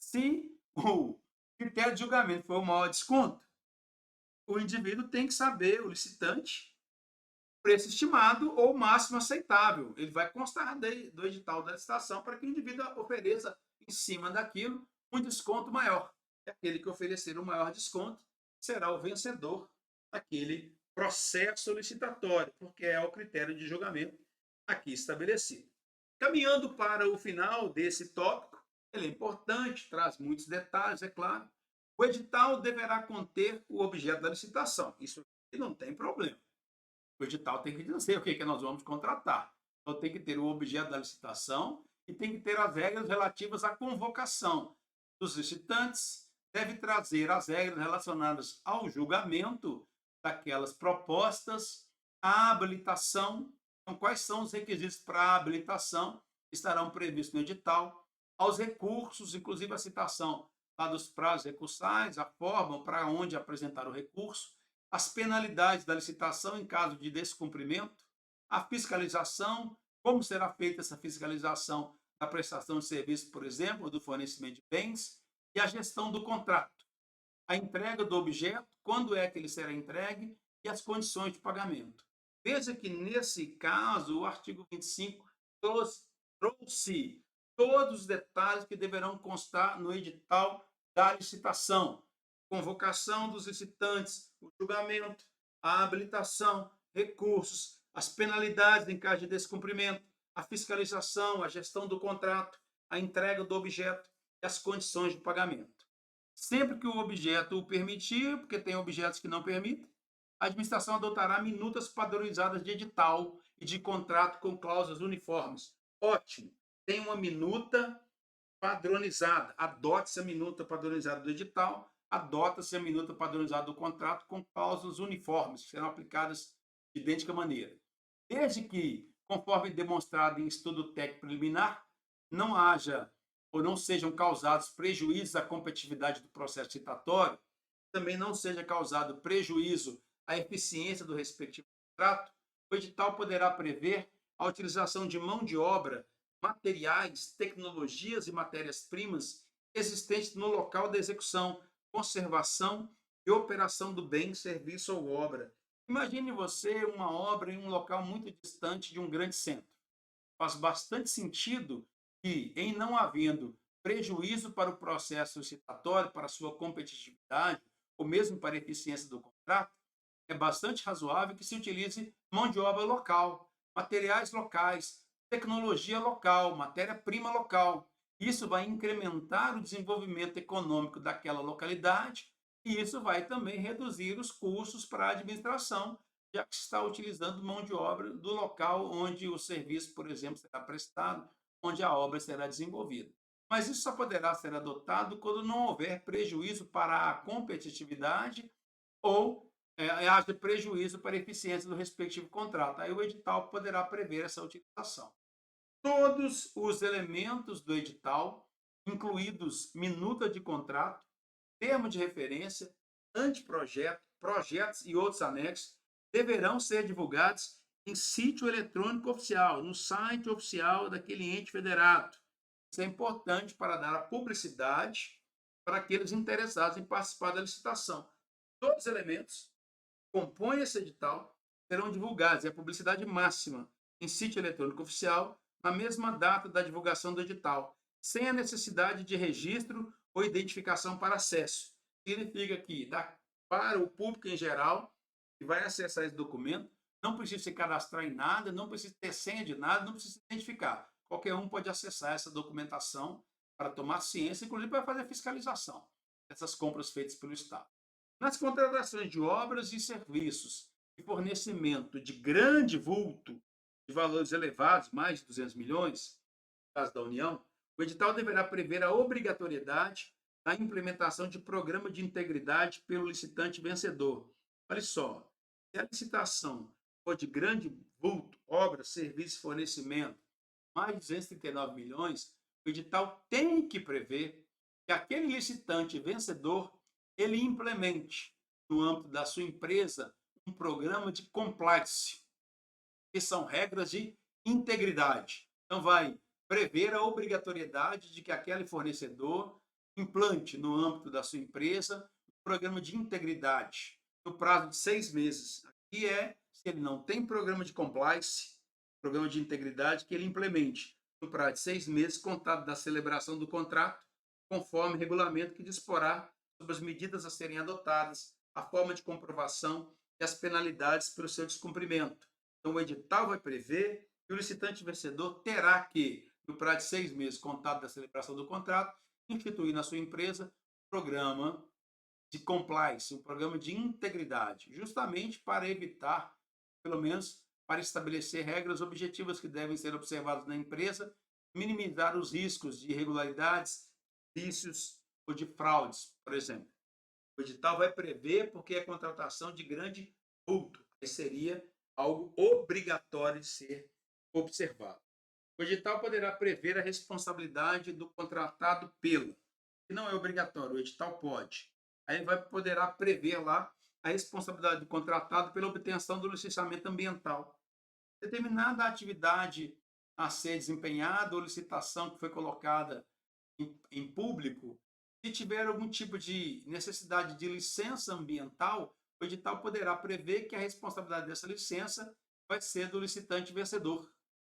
Se o Critério de julgamento foi o maior desconto. O indivíduo tem que saber, o licitante, preço estimado ou máximo aceitável. Ele vai constar do edital da licitação para que o indivíduo ofereça, em cima daquilo, um desconto maior. E aquele que oferecer o maior desconto será o vencedor daquele processo licitatório, porque é o critério de julgamento aqui estabelecido. Caminhando para o final desse tópico, ele é importante, traz muitos detalhes, é claro. O edital deverá conter o objeto da licitação. Isso aqui não tem problema. O edital tem que dizer o que nós vamos contratar. Então, tem que ter o objeto da licitação e tem que ter as regras relativas à convocação dos licitantes. Deve trazer as regras relacionadas ao julgamento daquelas propostas, à habilitação. Então, quais são os requisitos para a habilitação? Estarão previstos no edital. Aos recursos, inclusive a citação lá dos prazos recursais, a forma para onde apresentar o recurso, as penalidades da licitação em caso de descumprimento, a fiscalização, como será feita essa fiscalização da prestação de serviço, por exemplo, do fornecimento de bens, e a gestão do contrato, a entrega do objeto, quando é que ele será entregue e as condições de pagamento. Veja que, nesse caso, o artigo 25 trouxe todos os detalhes que deverão constar no edital da licitação. Convocação dos licitantes, o julgamento, a habilitação, recursos, as penalidades em caso de descumprimento, a fiscalização, a gestão do contrato, a entrega do objeto e as condições de pagamento. Sempre que o objeto o permitir, porque tem objetos que não permitem, a administração adotará minutas padronizadas de edital e de contrato com cláusulas uniformes. Ótimo! Tem uma minuta padronizada. Adote-se a minuta padronizada do edital, adota-se a minuta padronizada do contrato com cláusulas uniformes, que serão aplicadas de idêntica maneira. Desde que, conforme demonstrado em estudo técnico preliminar, não haja ou não sejam causados prejuízos à competitividade do processo licitatório, também não seja causado prejuízo à eficiência do respectivo contrato, o edital poderá prever a utilização de mão de obra, materiais, tecnologias e matérias-primas existentes no local da execução, conservação e operação do bem, serviço ou obra. Imagine você uma obra em um local muito distante de um grande centro. Faz bastante sentido que, em não havendo prejuízo para o processo licitatório, para a sua competitividade, ou mesmo para a eficiência do contrato, é bastante razoável que se utilize mão de obra local, materiais locais, tecnologia local, matéria-prima local. Isso vai incrementar o desenvolvimento econômico daquela localidade e isso vai também reduzir os custos para a administração, já que se está utilizando mão de obra do local onde o serviço, por exemplo, será prestado, onde a obra será desenvolvida. Mas isso só poderá ser adotado quando não houver prejuízo para a competitividade ou haja prejuízo para a eficiência do respectivo contrato. Aí o edital poderá prever essa utilização. Todos os elementos do edital, incluídos minuta de contrato, termo de referência, anteprojeto, projetos e outros anexos, deverão ser divulgados em sítio eletrônico oficial, no site oficial daquele ente federado. Isso é importante para dar a publicidade para aqueles interessados em participar da licitação. Todos os elementos que compõem esse edital serão divulgados, é a publicidade máxima, em sítio eletrônico oficial, na mesma data da divulgação do edital, sem a necessidade de registro ou identificação para acesso. Significa que, para o público em geral, que vai acessar esse documento, não precisa se cadastrar em nada, não precisa ter senha de nada, não precisa se identificar. Qualquer um pode acessar essa documentação para tomar ciência, inclusive para fazer a fiscalização dessas compras feitas pelo Estado. Nas contratações de obras e serviços e fornecimento de grande vulto, de valores elevados, mais de 200 milhões, no caso da União, o edital deverá prever a obrigatoriedade da implementação de programa de integridade pelo licitante vencedor. Olha só, se a licitação for de grande vulto, obra, serviço e fornecimento, mais de 239 milhões, o edital tem que prever que aquele licitante vencedor ele implemente, no âmbito da sua empresa, um programa de compliance, que são regras de integridade. Então, vai prever a obrigatoriedade de que aquele fornecedor implante no âmbito da sua empresa um programa de integridade no prazo de 6 meses. Aqui se ele não tem programa de compliance, programa de integridade, que ele implemente no prazo de 6 meses, contado da celebração do contrato, conforme regulamento que disporá sobre as medidas a serem adotadas, a forma de comprovação e as penalidades pelo seu descumprimento. Então, o edital vai prever que o licitante vencedor terá que, no prazo de 6 meses, contado da celebração do contrato, instituir na sua empresa um programa de compliance, um programa de integridade, justamente para evitar, pelo menos para estabelecer regras objetivas que devem ser observadas na empresa, minimizar os riscos de irregularidades, vícios ou de fraudes, por exemplo. O edital vai prever porque é contratação de grande vulto, que seria algo obrigatório de ser observado. O edital poderá prever a responsabilidade do contratado pelo, que não é obrigatório, o edital pode. Aí poderá prever lá a responsabilidade do contratado pela obtenção do licenciamento ambiental. Determinada atividade a ser desempenhada ou licitação que foi colocada em público, se tiver algum tipo de necessidade de licença ambiental, o edital poderá prever que a responsabilidade dessa licença vai ser do licitante vencedor.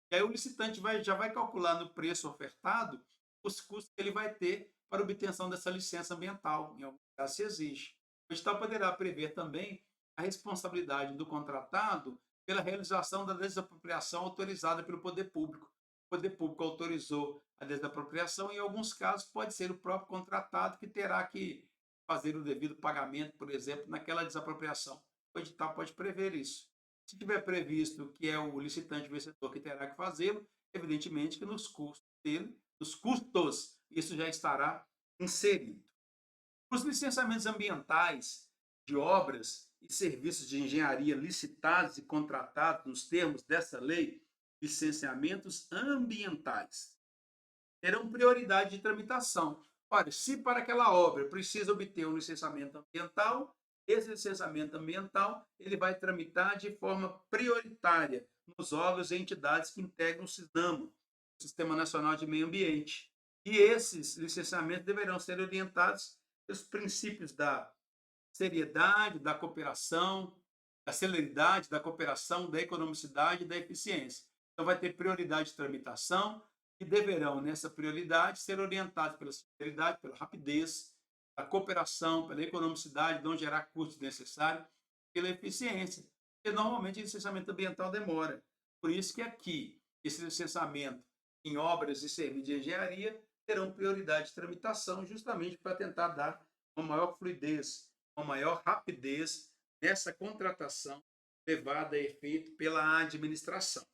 E aí o licitante já vai calcular no preço ofertado os custos que ele vai ter para a obtenção dessa licença ambiental, em algum caso se exige. O edital poderá prever também a responsabilidade do contratado pela realização da desapropriação autorizada pelo poder público. O poder público autorizou a desapropriação, em alguns casos pode ser o próprio contratado que terá que fazer o devido pagamento, por exemplo, naquela desapropriação. O edital pode prever isso. Se tiver previsto que é o licitante vencedor que terá que fazê-lo, evidentemente que nos custos dele, nos custos, isso já estará inserido. Os licenciamentos ambientais de obras e serviços de engenharia licitados e contratados nos termos dessa lei, licenciamentos ambientais, terão prioridade de tramitação. Olha, se para aquela obra precisa obter um licenciamento ambiental, esse licenciamento ambiental ele vai tramitar de forma prioritária nos órgãos e entidades que integram o SISNAMA, o Sistema Nacional de Meio Ambiente. E esses licenciamentos deverão ser orientados pelos princípios da seriedade, da cooperação, da celeridade, da cooperação, da economicidade e da eficiência. Então, vai ter prioridade de tramitação e deverão, nessa prioridade, ser orientados pela celeridade, pela rapidez, a cooperação, pela economicidade, não gerar custos necessários, pela eficiência, porque normalmente o licenciamento ambiental demora. Por isso que aqui, esse licenciamento em obras e serviços de engenharia terão prioridade de tramitação, justamente para tentar dar uma maior fluidez, uma maior rapidez nessa contratação levada a efeito pela administração.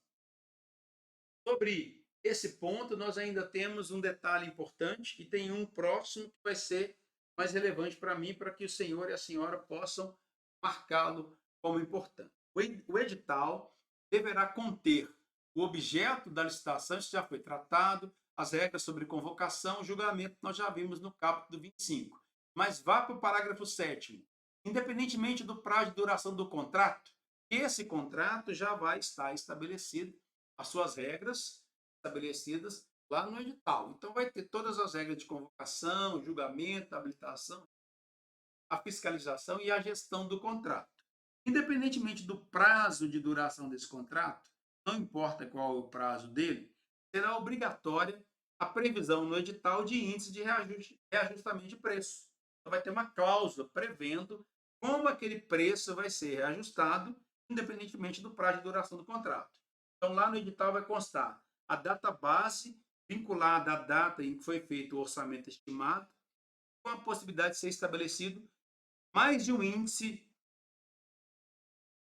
Sobre esse ponto, nós ainda temos um detalhe importante e tem um próximo que vai ser mais relevante para mim, para que o senhor e a senhora possam marcá-lo como importante. O edital deverá conter o objeto da licitação, isso já foi tratado, as regras sobre convocação, julgamento, nós já vimos no capítulo 25. Mas vá para o parágrafo 7º. Independentemente do prazo de duração do contrato, esse contrato já vai estar estabelecido, as suas regras estabelecidas lá no edital. Então, vai ter todas as regras de convocação, julgamento, habilitação, a fiscalização e a gestão do contrato. Independentemente do prazo de duração desse contrato, não importa qual é o prazo dele, será obrigatória a previsão no edital de índice de reajustamento de preço. Então, vai ter uma cláusula prevendo como aquele preço vai ser reajustado, independentemente do prazo de duração do contrato. Então, lá no edital vai constar a data base vinculada à data em que foi feito o orçamento estimado, com a possibilidade de ser estabelecido mais de um índice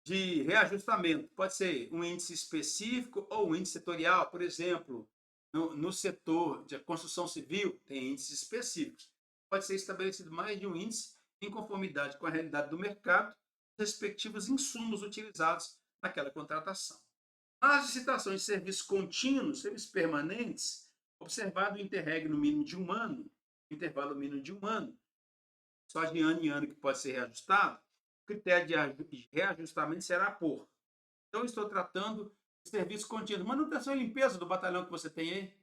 de reajustamento. Pode ser um índice específico ou um índice setorial. Por exemplo, no setor de construção civil, tem índices específicos. Pode ser estabelecido mais de um índice em conformidade com a realidade do mercado, respectivos insumos utilizados naquela contratação. Nas licitações de serviços contínuos, serviços permanentes, observado o interregno mínimo de um ano, intervalo mínimo de um ano, só de ano em ano que pode ser reajustado, o critério de reajustamento será por. Então, estou tratando de serviço contínuo. Manutenção e limpeza do batalhão que você tem aí.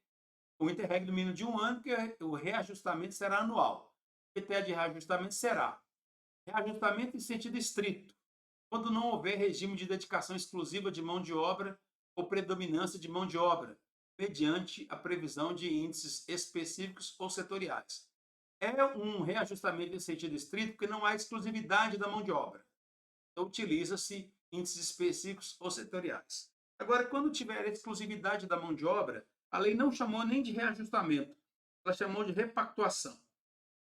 o interregno do mínimo de 1 ano, que o reajustamento será anual. O critério de reajustamento será reajustamento em sentido estrito, quando não houver regime de dedicação exclusiva de mão de obra ou predominância de mão de obra, mediante a previsão de índices específicos ou setoriais. É um reajustamento em sentido estrito porque não há exclusividade da mão de obra. Então, utiliza-se índices específicos ou setoriais. Agora, quando tiver exclusividade da mão de obra, a lei não chamou nem de reajustamento, ela chamou de repactuação.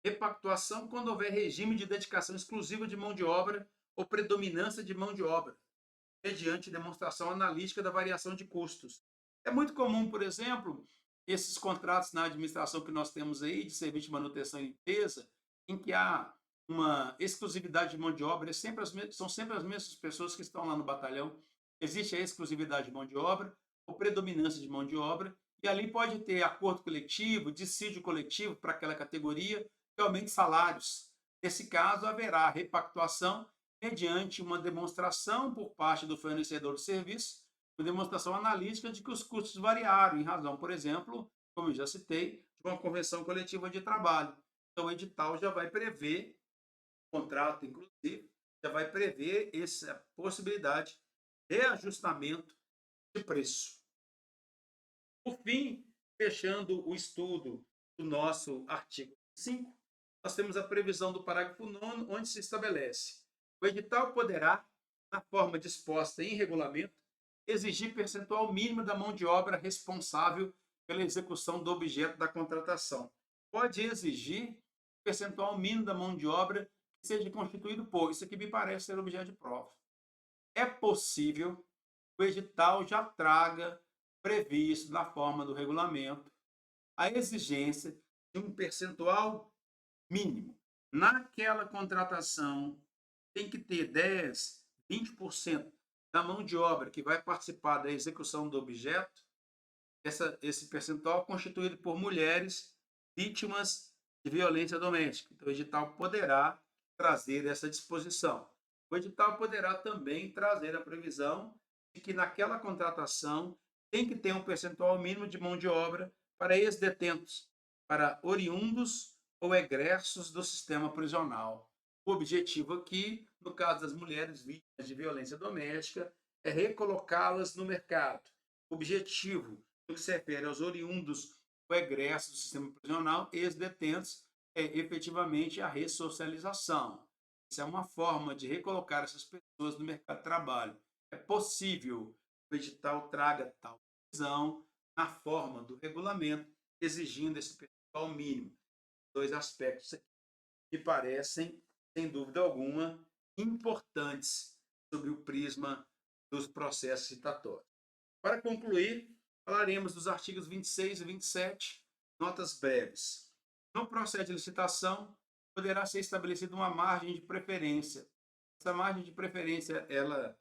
Repactuação quando houver regime de dedicação exclusiva de mão de obra ou predominância de mão de obra, mediante demonstração analítica da variação de custos. É muito comum, por exemplo, esses contratos na administração que nós temos aí, de serviço de manutenção e limpeza, em que há uma exclusividade de mão de obra, são sempre as mesmas pessoas que estão lá no batalhão. Existe a exclusividade de mão de obra ou predominância de mão de obra, e ali pode ter acordo coletivo, dissídio coletivo para aquela categoria, que aumente salários. Nesse caso, haverá repactuação mediante uma demonstração por parte do fornecedor de serviço, uma demonstração analítica de que os custos variaram em razão, por exemplo, como eu já citei, de uma convenção coletiva de trabalho. Então, o edital já vai prever, o contrato, inclusive, já vai prever essa possibilidade de reajustamento de preço. Por fim, fechando o estudo do nosso artigo 5, nós temos a previsão do parágrafo 9º, onde se estabelece: o edital poderá, na forma disposta em regulamento, exigir percentual mínimo da mão de obra responsável pela execução do objeto da contratação. Pode exigir percentual mínimo da mão de obra que seja constituído por. Isso aqui me parece ser objeto de prova. É possível que o edital já traga previsto na forma do regulamento a exigência de um percentual mínimo. Naquela contratação, tem que ter 10, 20% da mão de obra que vai participar da execução do objeto, esse percentual constituído por mulheres vítimas de violência doméstica. Então, o edital poderá trazer essa disposição. O edital poderá também trazer a previsão de que naquela contratação tem que ter um percentual mínimo de mão de obra para ex-detentos, para oriundos ou egressos do sistema prisional. O objetivo aqui, no caso das mulheres vítimas de violência doméstica, é recolocá-las no mercado. O objetivo, no que se refere aos oriundos ou egressos do sistema prisional, ex-detentos, é efetivamente a ressocialização. Isso é uma forma de recolocar essas pessoas no mercado de trabalho. É possível que o edital traga tal decisão na forma do regulamento, exigindo esse percentual mínimo. Dois aspectos aqui que parecem, sem dúvida alguma, importantes sob o prisma dos processos citatórios. Para concluir, falaremos dos artigos 26 e 27, notas breves. No processo de licitação, poderá ser estabelecida uma margem de preferência. Essa margem de preferência, ela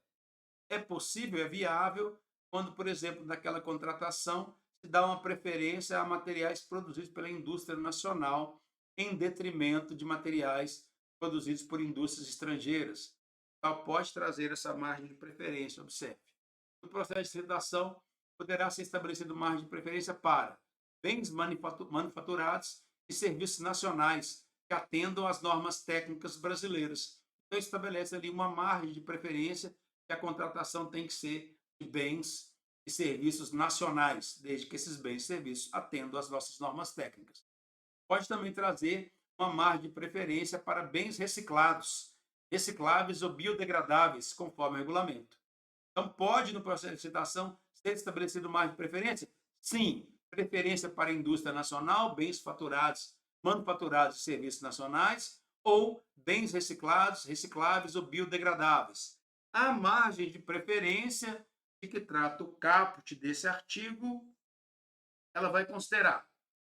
é possível, é viável, quando, por exemplo, naquela contratação se dá uma preferência a materiais produzidos pela indústria nacional em detrimento de materiais produzidos por indústrias estrangeiras. Tal pode trazer essa margem de preferência, observe. No processo de licitação, poderá ser estabelecido margem de preferência para bens manufaturados e serviços nacionais que atendam às normas técnicas brasileiras. Então, estabelece ali uma margem de preferência que a contratação tem que ser de bens e serviços nacionais, desde que esses bens e serviços atendam às nossas normas técnicas. Pode também trazer uma margem de preferência para bens reciclados, recicláveis ou biodegradáveis, conforme o regulamento. Então, pode, no processo de licitação, ser estabelecido margem de preferência? Sim, preferência para a indústria nacional, bens manufaturados e serviços nacionais, ou bens reciclados, recicláveis ou biodegradáveis. A margem de preferência de que trata o caput desse artigo, ela vai considerar,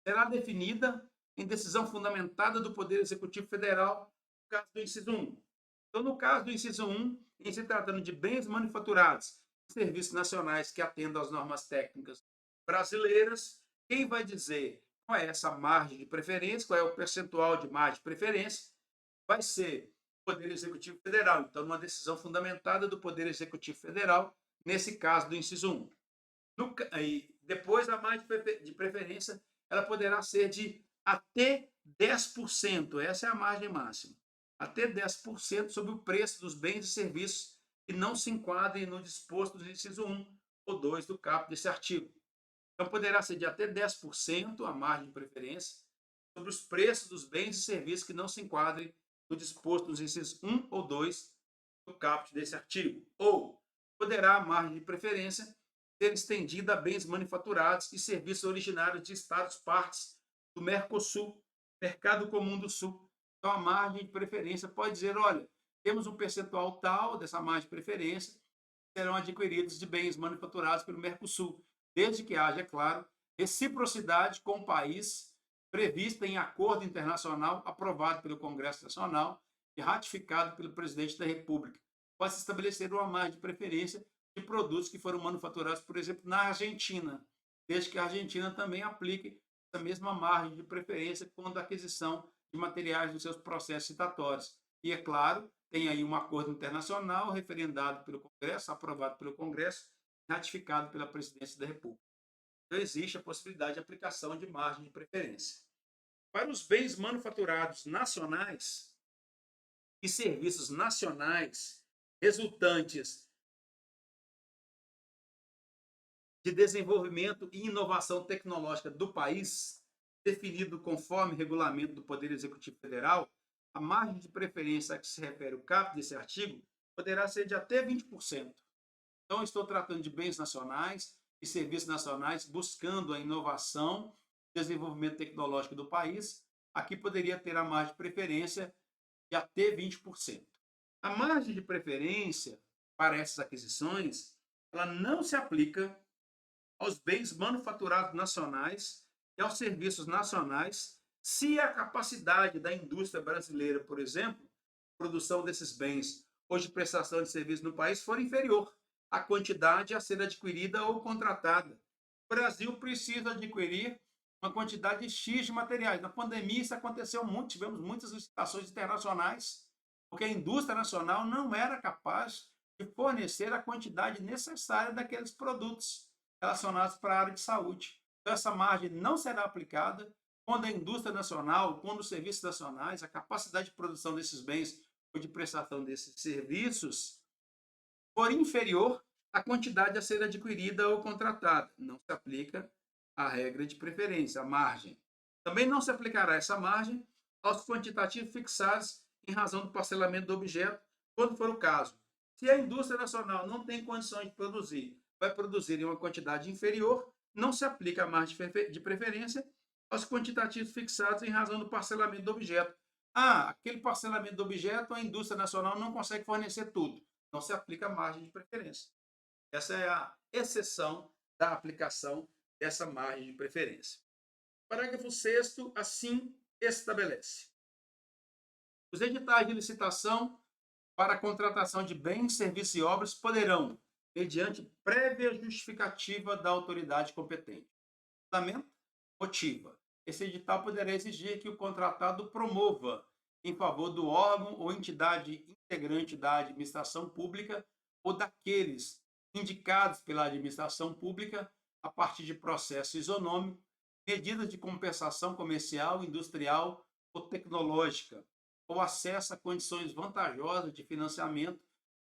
será definida em decisão fundamentada do Poder Executivo Federal, no caso do inciso 1. Então, no caso do inciso 1, em se tratando de bens manufaturados e serviços nacionais que atendam às normas técnicas brasileiras, quem vai dizer qual é essa margem de preferência, qual é o percentual de margem de preferência, vai ser o Poder Executivo Federal. Então, uma decisão fundamentada do Poder Executivo Federal, nesse caso do inciso 1. Depois, a margem de preferência ela poderá ser de até 10%. Essa é a margem máxima. Até 10% sobre o preço dos bens e serviços que não se enquadrem no disposto do inciso 1 ou 2 do caput desse artigo. Então, poderá ser de até 10% a margem de preferência sobre os preços dos bens e serviços que não se enquadrem no disposto nos incisos 1 ou 2 do caput desse artigo. Ou poderá a margem de preferência ser estendida a bens manufaturados e serviços originários de estados partes do Mercosul, Mercado Comum do Sul. Então, a margem de preferência pode dizer, olha, temos um percentual tal dessa margem de preferência que serão adquiridos de bens manufaturados pelo Mercosul, desde que haja, é claro, reciprocidade com o país prevista em acordo internacional aprovado pelo Congresso Nacional e ratificado pelo Presidente da República. Pode-se estabelecer uma margem de preferência de produtos que foram manufaturados, por exemplo, na Argentina, desde que a Argentina também aplique essa mesma margem de preferência quando a aquisição de materiais dos seus processos citatórios. E, é claro, tem aí um acordo internacional referendado pelo Congresso, aprovado pelo Congresso, ratificado pela Presidência da República. Então, existe a possibilidade de aplicação de margem de preferência. Para os bens manufaturados nacionais e serviços nacionais resultantes de desenvolvimento e inovação tecnológica do país, definido conforme regulamento do Poder Executivo Federal, a margem de preferência a que se refere o caput desse artigo poderá ser de até 20%. Então, estou tratando de bens nacionais e serviços nacionais buscando a inovação e desenvolvimento tecnológico do país. Aqui poderia ter a margem de preferência de até 20%. A margem de preferência para essas aquisições, ela não se aplica aos bens manufaturados nacionais e aos serviços nacionais, se a capacidade da indústria brasileira, por exemplo, produção desses bens ou de prestação de serviço no país for inferior à quantidade a ser adquirida ou contratada. O Brasil precisa adquirir uma quantidade X de materiais. Na pandemia isso aconteceu muito, tivemos muitas licitações internacionais, porque a indústria nacional não era capaz de fornecer a quantidade necessária daqueles produtos relacionados para a área de saúde. Então, essa margem não será aplicada quando a indústria nacional, quando os serviços nacionais, a capacidade de produção desses bens ou de prestação desses serviços for inferior à quantidade a ser adquirida ou contratada. Não se aplica a regra de preferência, a margem. Também não se aplicará essa margem aos quantitativos fixados em razão do parcelamento do objeto, quando for o caso. Se a indústria nacional não tem condições de produzir, vai produzir em uma quantidade inferior, não se aplica a margem de preferência aos quantitativos fixados em razão do parcelamento do objeto. Aquele parcelamento do objeto, a indústria nacional não consegue fornecer tudo. Não se aplica a margem de preferência. Essa é a exceção da aplicação dessa margem de preferência. Parágrafo 6º, assim estabelece. Os editais de licitação para a contratação de bens, serviços e obras poderão, mediante prévia justificativa da autoridade competente. Fundamento, motiva. Esse edital poderá exigir que o contratado promova em favor do órgão ou entidade integrante da administração pública ou daqueles indicados pela administração pública a partir de processo isonômico, medidas de compensação comercial, industrial ou tecnológica, ou acesso a condições vantajosas de financiamento,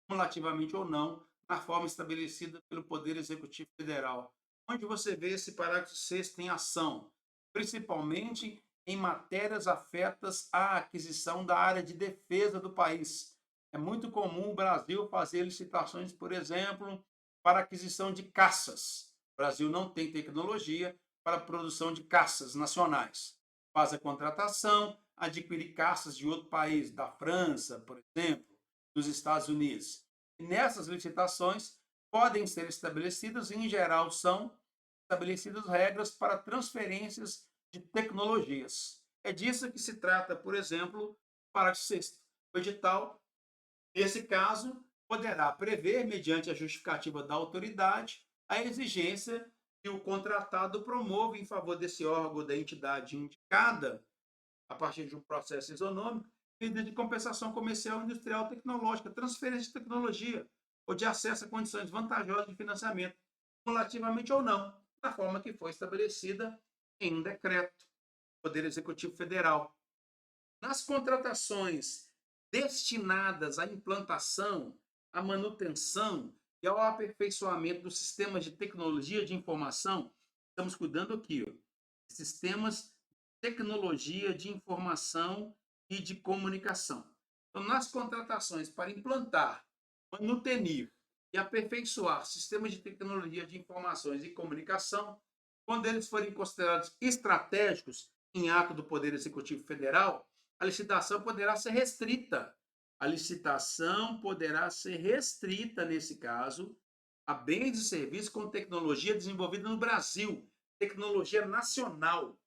cumulativamente ou não, na forma estabelecida pelo Poder Executivo Federal. Onde você vê esse parágrafo 6º em ação, principalmente em matérias afetas à aquisição da área de defesa do país. É muito comum o Brasil fazer licitações, por exemplo, para aquisição de caças. O Brasil não tem tecnologia para a produção de caças nacionais. Faz a contratação, adquire caças de outro país, da França, por exemplo, dos Estados Unidos. E nessas licitações podem ser estabelecidas, em geral são estabelecidas regras para transferências de tecnologias. É disso que se trata, por exemplo, o parágrafo 6º. O edital, nesse caso, poderá prever, mediante a justificativa da autoridade, a exigência que o contratado promova em favor desse órgão ou da entidade indicada, a partir de um processo isonômico, medida de compensação comercial, industrial, tecnológica, transferência de tecnologia ou de acesso a condições vantajosas de financiamento, cumulativamente ou não, da forma que foi estabelecida em um decreto do Poder Executivo Federal. Nas contratações destinadas à implantação, à manutenção e ao aperfeiçoamento dos sistemas de tecnologia de informação, estamos cuidando aqui, ó, sistemas de tecnologia de informação e de comunicação. Então, nas contratações para implantar, manutenir e aperfeiçoar sistemas de tecnologia de informações e comunicação, quando eles forem considerados estratégicos em ato do Poder Executivo Federal, a licitação poderá ser restrita. A licitação poderá ser restrita, nesse caso, a bens e serviços com tecnologia desenvolvida no Brasil, tecnologia nacional,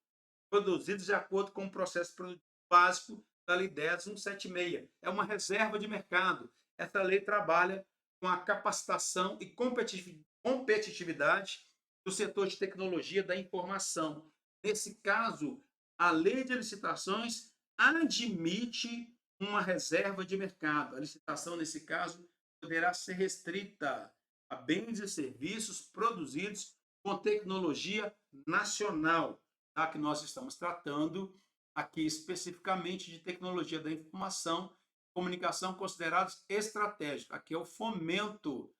produzidos de acordo com o processo produtivo básico da Lei 10.176. É uma reserva de mercado. Essa lei trabalha com a capacitação e competitividade do setor de tecnologia da informação. Nesse caso, a lei de licitações admite uma reserva de mercado. A licitação, nesse caso, poderá ser restrita a bens e serviços produzidos com tecnologia nacional, tá? Que nós estamos tratando aqui especificamente de tecnologia da informação e comunicação considerados estratégicos. Aqui é o fomento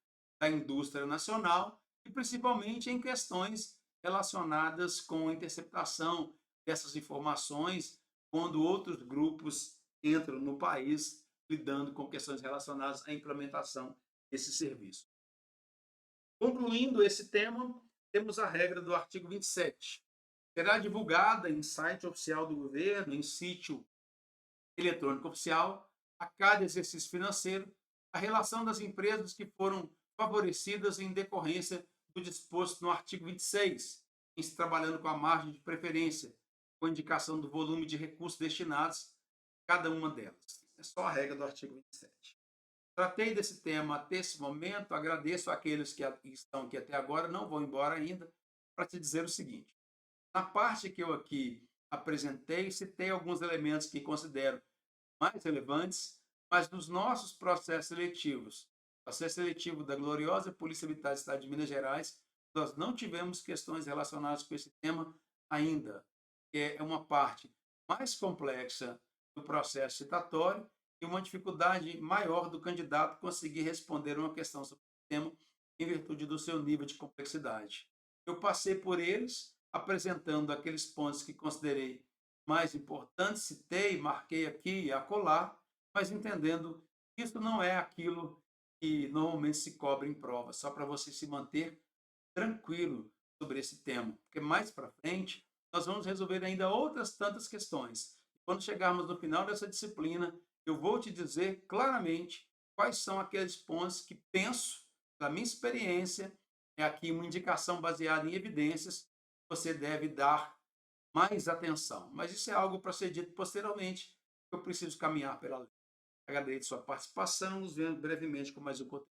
da indústria nacional e principalmente em questões relacionadas com a interceptação dessas informações quando outros grupos entram no país lidando com questões relacionadas à implementação desse serviço. Concluindo esse tema, temos a regra do artigo 27. Será divulgada em site oficial do governo, em sítio eletrônico oficial, a cada exercício financeiro, a relação das empresas que foram favorecidas em decorrência do disposto no artigo 26, em se trabalhando com a margem de preferência, com indicação do volume de recursos destinados a cada uma delas. É só a regra do artigo 27. Tratei desse tema até esse momento, agradeço àqueles que estão aqui até agora, não vão embora ainda, para te dizer o seguinte. Na parte que eu aqui apresentei, citei alguns elementos que considero mais relevantes, mas nos nossos processos seletivos, processo seletivo da gloriosa Polícia Militar do Estado de Minas Gerais, nós não tivemos questões relacionadas com esse tema ainda, que é uma parte mais complexa do processo citatório e uma dificuldade maior do candidato conseguir responder uma questão sobre o tema em virtude do seu nível de complexidade. Eu passei por eles, apresentando aqueles pontos que considerei mais importantes, citei, marquei aqui e acolá, mas entendendo que isso não é aquilo que normalmente se cobra em prova, só para você se manter tranquilo sobre esse tema, porque mais para frente nós vamos resolver ainda outras tantas questões. Quando chegarmos no final dessa disciplina, eu vou te dizer claramente quais são aqueles pontos que penso, da minha experiência, é aqui uma indicação baseada em evidências, você deve dar mais atenção. Mas isso é algo para ser dito posteriormente, eu preciso caminhar pela lei. Agradeço a sua participação, nos vemos brevemente com mais um conteúdo.